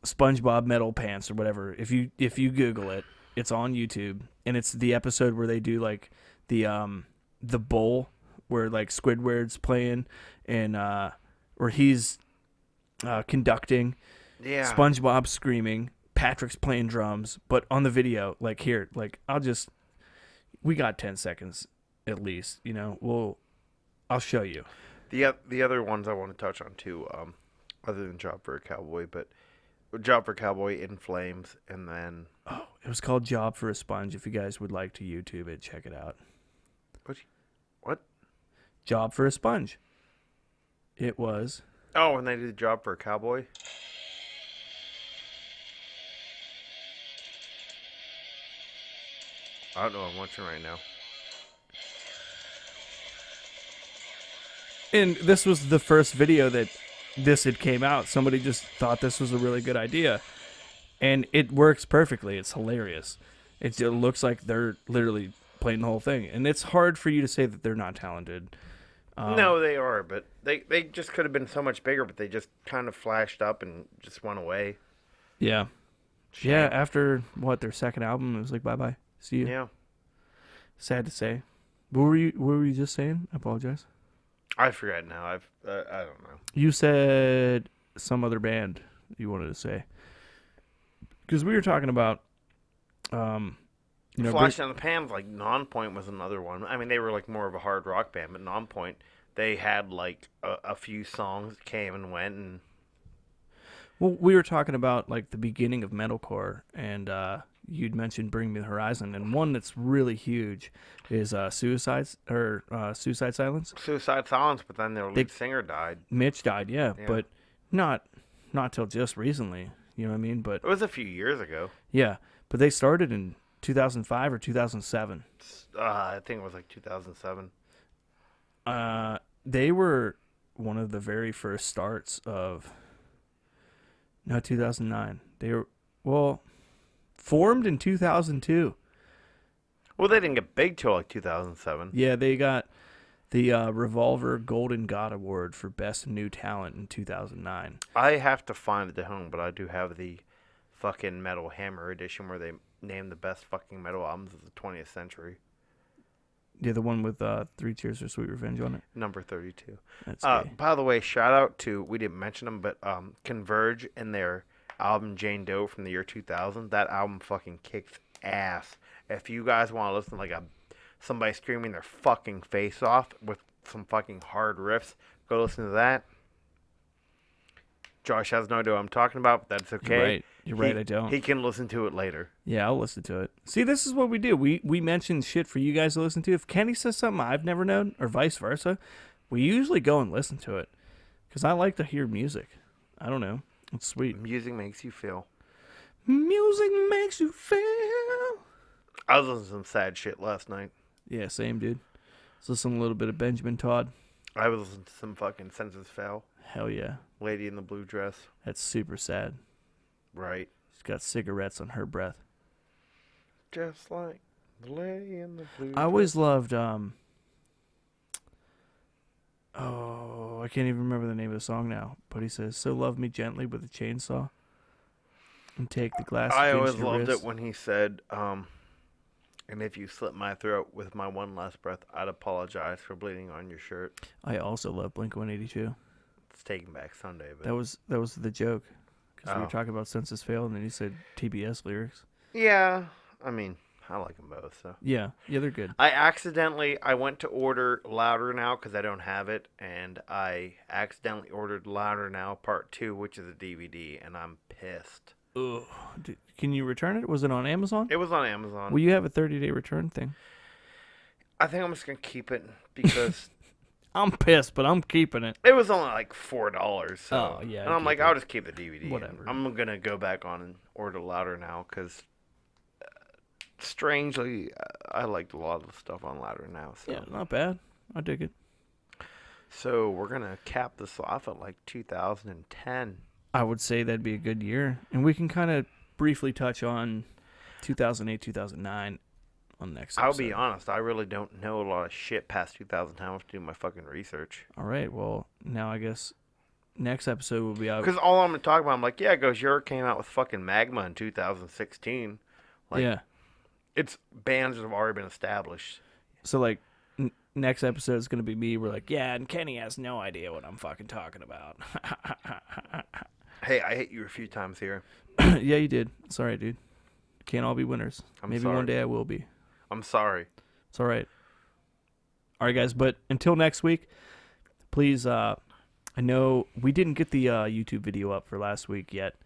SpongeBob Metal Pants or whatever. If you Google it, it's on YouTube, and it's the episode where they do like the bowl where like Squidward's playing and where he's conducting. Yeah. SpongeBob screaming, Patrick's playing drums, but on the video, we got 10 seconds at least, I'll show you. The other ones I want to touch on too, other than Job for a Cowboy, but Job for a Cowboy, In Flames, and then... Oh, it was called Job for a Sponge. If you guys would like to YouTube it, check it out. What? Job for a Sponge. It was... Oh, and they did Job for a Cowboy? I don't know what I'm watching right now. And this was the first video that this had came out. Somebody just thought this was a really good idea. And it works perfectly. It's hilarious. It looks like they're literally playing the whole thing. And it's hard for you to say that they're not talented. No, they are, but they just could have been so much bigger, but they just kind of flashed up and just went away. Yeah. Shame. Yeah, after, their second album, it was like, bye-bye. See you. Yeah. Sad to say. What were you just saying? I apologize. I forget now. I don't know. You said some other band you wanted to say. Because we were talking about, Flash in the Pan, like Non-Point was another one. I mean, they were like more of a hard rock band, but Non-Point, they had like a few songs that came and went. And well, we were talking about like the beginning of metalcore, and you'd mentioned Bring Me the Horizon, and one that's really huge is Suicide Silence. Suicide Silence, but then their lead singer died. Mitch died, yeah, but not till just recently. You know what I mean? But it was a few years ago. Yeah, but they started in 2005 or 2007. I think it was like 2007. They were one of the very first starts of. No, 2009. They were formed in 2002. Well, they didn't get big till like 2007. Yeah, they got the Revolver Golden God Award for Best New Talent in 2009. I have to find it at home, but I do have the fucking Metal Hammer edition where they named the best fucking metal albums of the 20th century. Yeah, the one with 3 Cheers for Sweet Revenge on it. Number 32. That's by the way, shout out to, we didn't mention them, but Converge and their album Jane Doe from the year 2000. That album fucking kicks ass. If you guys want to listen to like somebody screaming their fucking face off with some fucking hard riffs, go listen to that. Josh has no idea what I'm talking about, but that's okay. You're right, I don't. He can listen to it later. Yeah, I'll listen to it. See, this is what we do. We mention shit for you guys to listen to. If Kenny says something I've never known, or vice versa, we usually go and listen to it. Because I like to hear music. I don't know. It's sweet. Music makes you feel. Music makes you feel. I was listening to some sad shit last night. Yeah, same, dude. Let's listen to a little bit of Benjamin Todd. I was listening to some fucking Senses Fail. Hell yeah. Lady in the Blue Dress. That's super sad. Right. She's got cigarettes on her breath. Just like the lady in the blue dress. I always loved, I can't even remember the name of the song now. But he says, so love me gently with a chainsaw. And take the glass I against always your loved wrist. it when he said, and if you slit my throat with my one last breath, I'd apologize for bleeding on your shirt. I also love Blink-182. It's Taking Back Sunday. But That was the joke. because we were talking about Census Fail, and then you said TBS lyrics. Yeah, I mean, I like them both. So Yeah, they're good. I went to order Louder Now because I don't have it, and I accidentally ordered Louder Now Part 2, which is a DVD, and I'm pissed. Ugh. Can you return it? Was it on Amazon? It was on Amazon. Well, you have a 30-day return thing. I think I'm just going to keep it because I'm pissed, but I'm keeping it. it was only like $4. So. Oh, yeah. And I'm like, I'll just keep the DVD. Whatever. I'm going to go back on and order Louder Now because, strangely, I liked a lot of the stuff on Louder Now. So. Yeah, not bad. I dig it. So we're going to cap this off at like 2010. I would say that'd be a good year. And we can kind of briefly touch on 2008, 2009 on the next episode. I'll be honest, I really don't know a lot of shit past 2010. I have to do my fucking research. All right, well, now I guess next episode will be out. Because all I'm going to talk about, I'm like, yeah, Gojira came out with fucking Magma in 2016. Like, yeah. It's bands that have already been established. So, like, next episode is going to be me. We're like, yeah, and Kenny has no idea what I'm fucking talking about. Hey, I hit you a few times here. Yeah, you did. It's all right, dude. Can't all be winners. Maybe sorry. one day I will be. I'm sorry. It's all right. All right, guys. But until next week, please, I know we didn't get the YouTube video up for last week yet.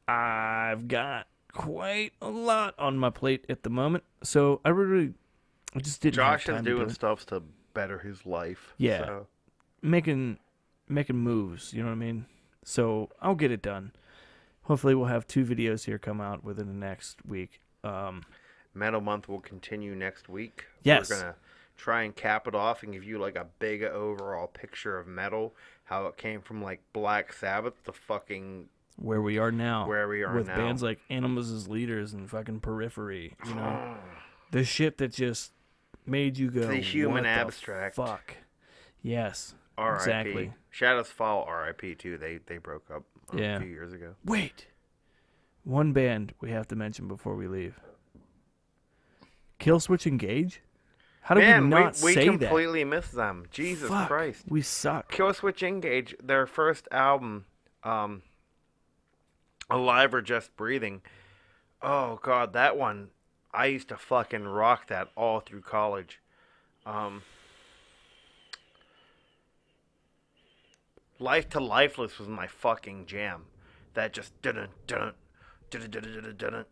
I've got quite a lot on my plate at the moment. So I just didn't Josh have is time to do doing it. stuff to better his life. Yeah. So. Making moves, you know what I mean? So I'll get it done. Hopefully we'll have 2 videos here come out within the next week. Metal Month will continue next week. Yes. We're going to try and cap it off and give you like a big overall picture of metal, how it came from like Black Sabbath to fucking where we are now. With now. bands like Animals as Leaders and fucking Periphery, you know? The shit that just made you go, the human what abstract. The fuck. Yes. R.I.P. Exactly. Shadows Fall, R.I.P. too. They broke up a few years ago. Wait. One band we have to mention before we leave. Killswitch Engage? How did we not say that? We completely missed them. Jesus Fuck, Christ. We suck. Killswitch Engage, their first album, Alive or Just Breathing. Oh, God, that one, I used to fucking rock that all through college. Life to Lifeless was my fucking jam. That just dun dun dun dun dun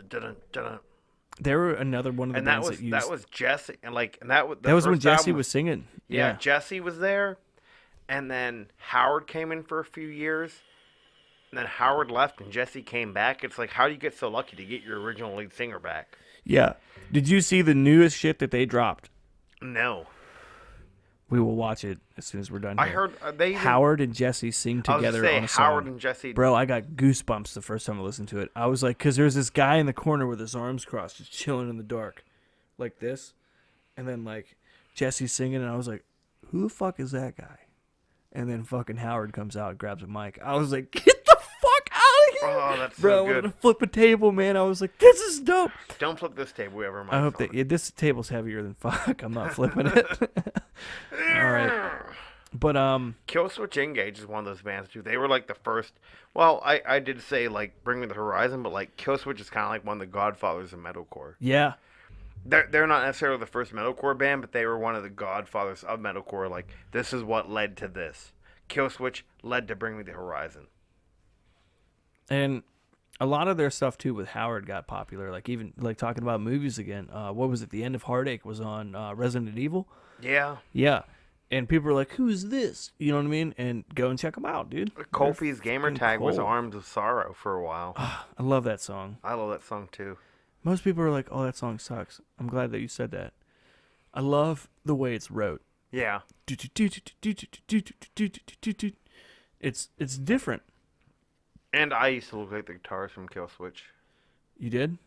dun dun. They were another one of the bands that used. That was Jesse, and that was when Jesse was singing. Yeah, Jesse was there, and then Howard came in for a few years, and then Howard left, and Jesse came back. It's like, how do you get so lucky to get your original lead singer back? Yeah. Did you see the newest shit that they dropped? No. We will watch it as soon as we're done here. I heard they Howard and Jesse sing together on a song. Howard and Jesse. Bro, I got goosebumps the first time I listened to it. I was like, because there's this guy in the corner with his arms crossed, just chilling in the dark, like this, and then like Jesse's singing, and I was like, who the fuck is that guy? And then fucking Howard comes out and grabs a mic. I was like, get the fuck out of here! Oh, that's bro, so I wanted good. to flip a table, man. I was like, this is dope. Don't flip this table ever. I hope that this table's heavier than fuck. I'm not flipping it. All right. But Killswitch Engage is one of those bands too. They were like the first. Well, I did say like Bring Me the Horizon, but like Killswitch is kind of like one of the godfathers of metalcore. Yeah. They're not necessarily the first metalcore band, but they were one of the godfathers of metalcore. Like, this is what led to this. Killswitch led to Bring Me the Horizon. And a lot of their stuff too with Howard got popular. Like even like talking about movies again. What was it? The End of Heartache was on Resident Evil. Yeah. Yeah. And people were like, "Who's this?" You know what I mean? And go and check them out, dude. Kofi's gamer tag was cool. Arms of Sorrow for a while. I love that song. I love that song too. Most people are like, "Oh, that song sucks." I'm glad that you said that. I love the way it's wrote. Yeah. It's different. And I used to look like the guitarist from Killswitch. You did?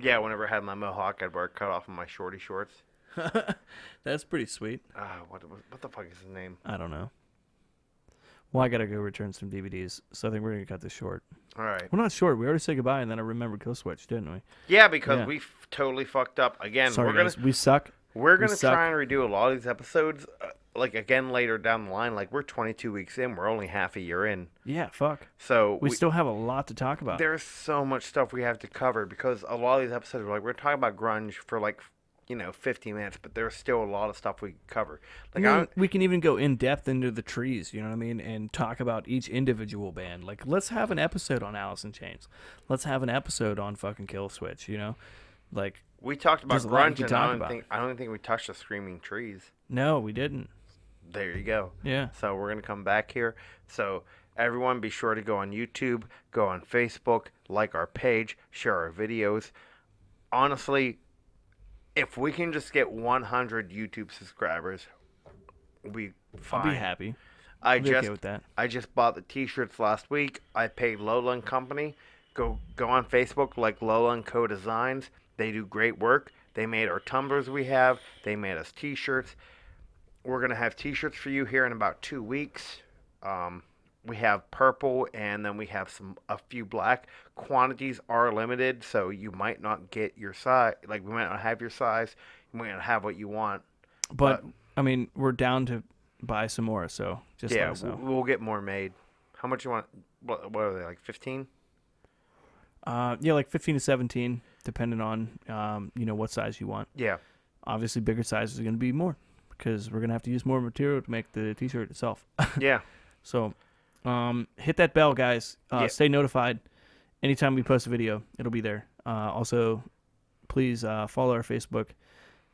Yeah, whenever I had my mohawk, I'd wear it cut off of my shorty shorts. That's pretty sweet. What the fuck is his name? I don't know. Well, I gotta go return some DVDs, so I think we're gonna cut this short. All right. Well, not short. We already said goodbye, and then I remembered Killswitch, didn't we? Yeah, because we totally fucked up again. Sorry, guys. We suck. We're gonna try and redo a lot of these episodes. like again later down the line, like we're 22 weeks in, we're only half a year in. Yeah, fuck. So We still have a lot to talk about. there's so much stuff we have to cover because a lot of these episodes, we're talking about grunge for like, 50 minutes, but there's still a lot of stuff we can cover. Like, I mean, we can even go in depth into the trees, you know what I mean, and talk about each individual band. Like, let's have an episode on Alice in Chains. Let's have an episode on fucking Kill Switch, you know? Like, we talked about there's a lot you grunge, can and talk about. I don't think we touched the Screaming Trees. No, we didn't. There you go. Yeah. So we're gonna come back here. So everyone, be sure to go on YouTube, go on Facebook, like our page, share our videos. Honestly, if we can just get 100 YouTube subscribers, we fine. I'll be happy. I okay with that. I just bought the T-shirts last week. I paid Lowland Company. Go on Facebook, like Lowland Co Designs. They do great work. They made our tumblers we have. They made us T-shirts. We're gonna have T-shirts for you here in about 2 weeks. We have purple, and then we have a few black. Quantities are limited, so you might not get your size. Like, we might not have your size. You might not have what you want. But I mean, we're down to buy some more, so just let us know. We'll get more made. How much you want? What are they, like 15? Yeah, like 15 to 17, depending on what size you want. Yeah. Obviously, bigger sizes are going to be more because we're going to have to use more material to make the T-shirt itself. Yeah. So, hit that bell, guys. Stay notified. Anytime we post a video, it'll be there. Also, please follow our Facebook.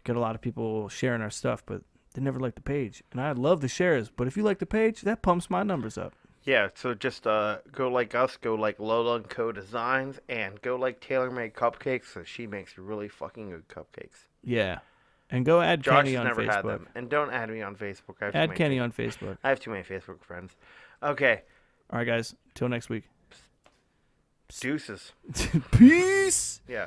Get a lot of people sharing our stuff, but they never like the page. And I love the shares, but if you like the page, that pumps my numbers up. Yeah, so just go like us, go like Lowland Co Designs, and go like Taylor Made Cupcakes, so she makes really fucking good cupcakes. Yeah. And go add Josh Kenny has on never Facebook. had them. And don't add me on Facebook. Add Kenny on Facebook. I have too many Facebook friends. Okay. All right, guys. Till next week. Deuces. Peace. Yeah.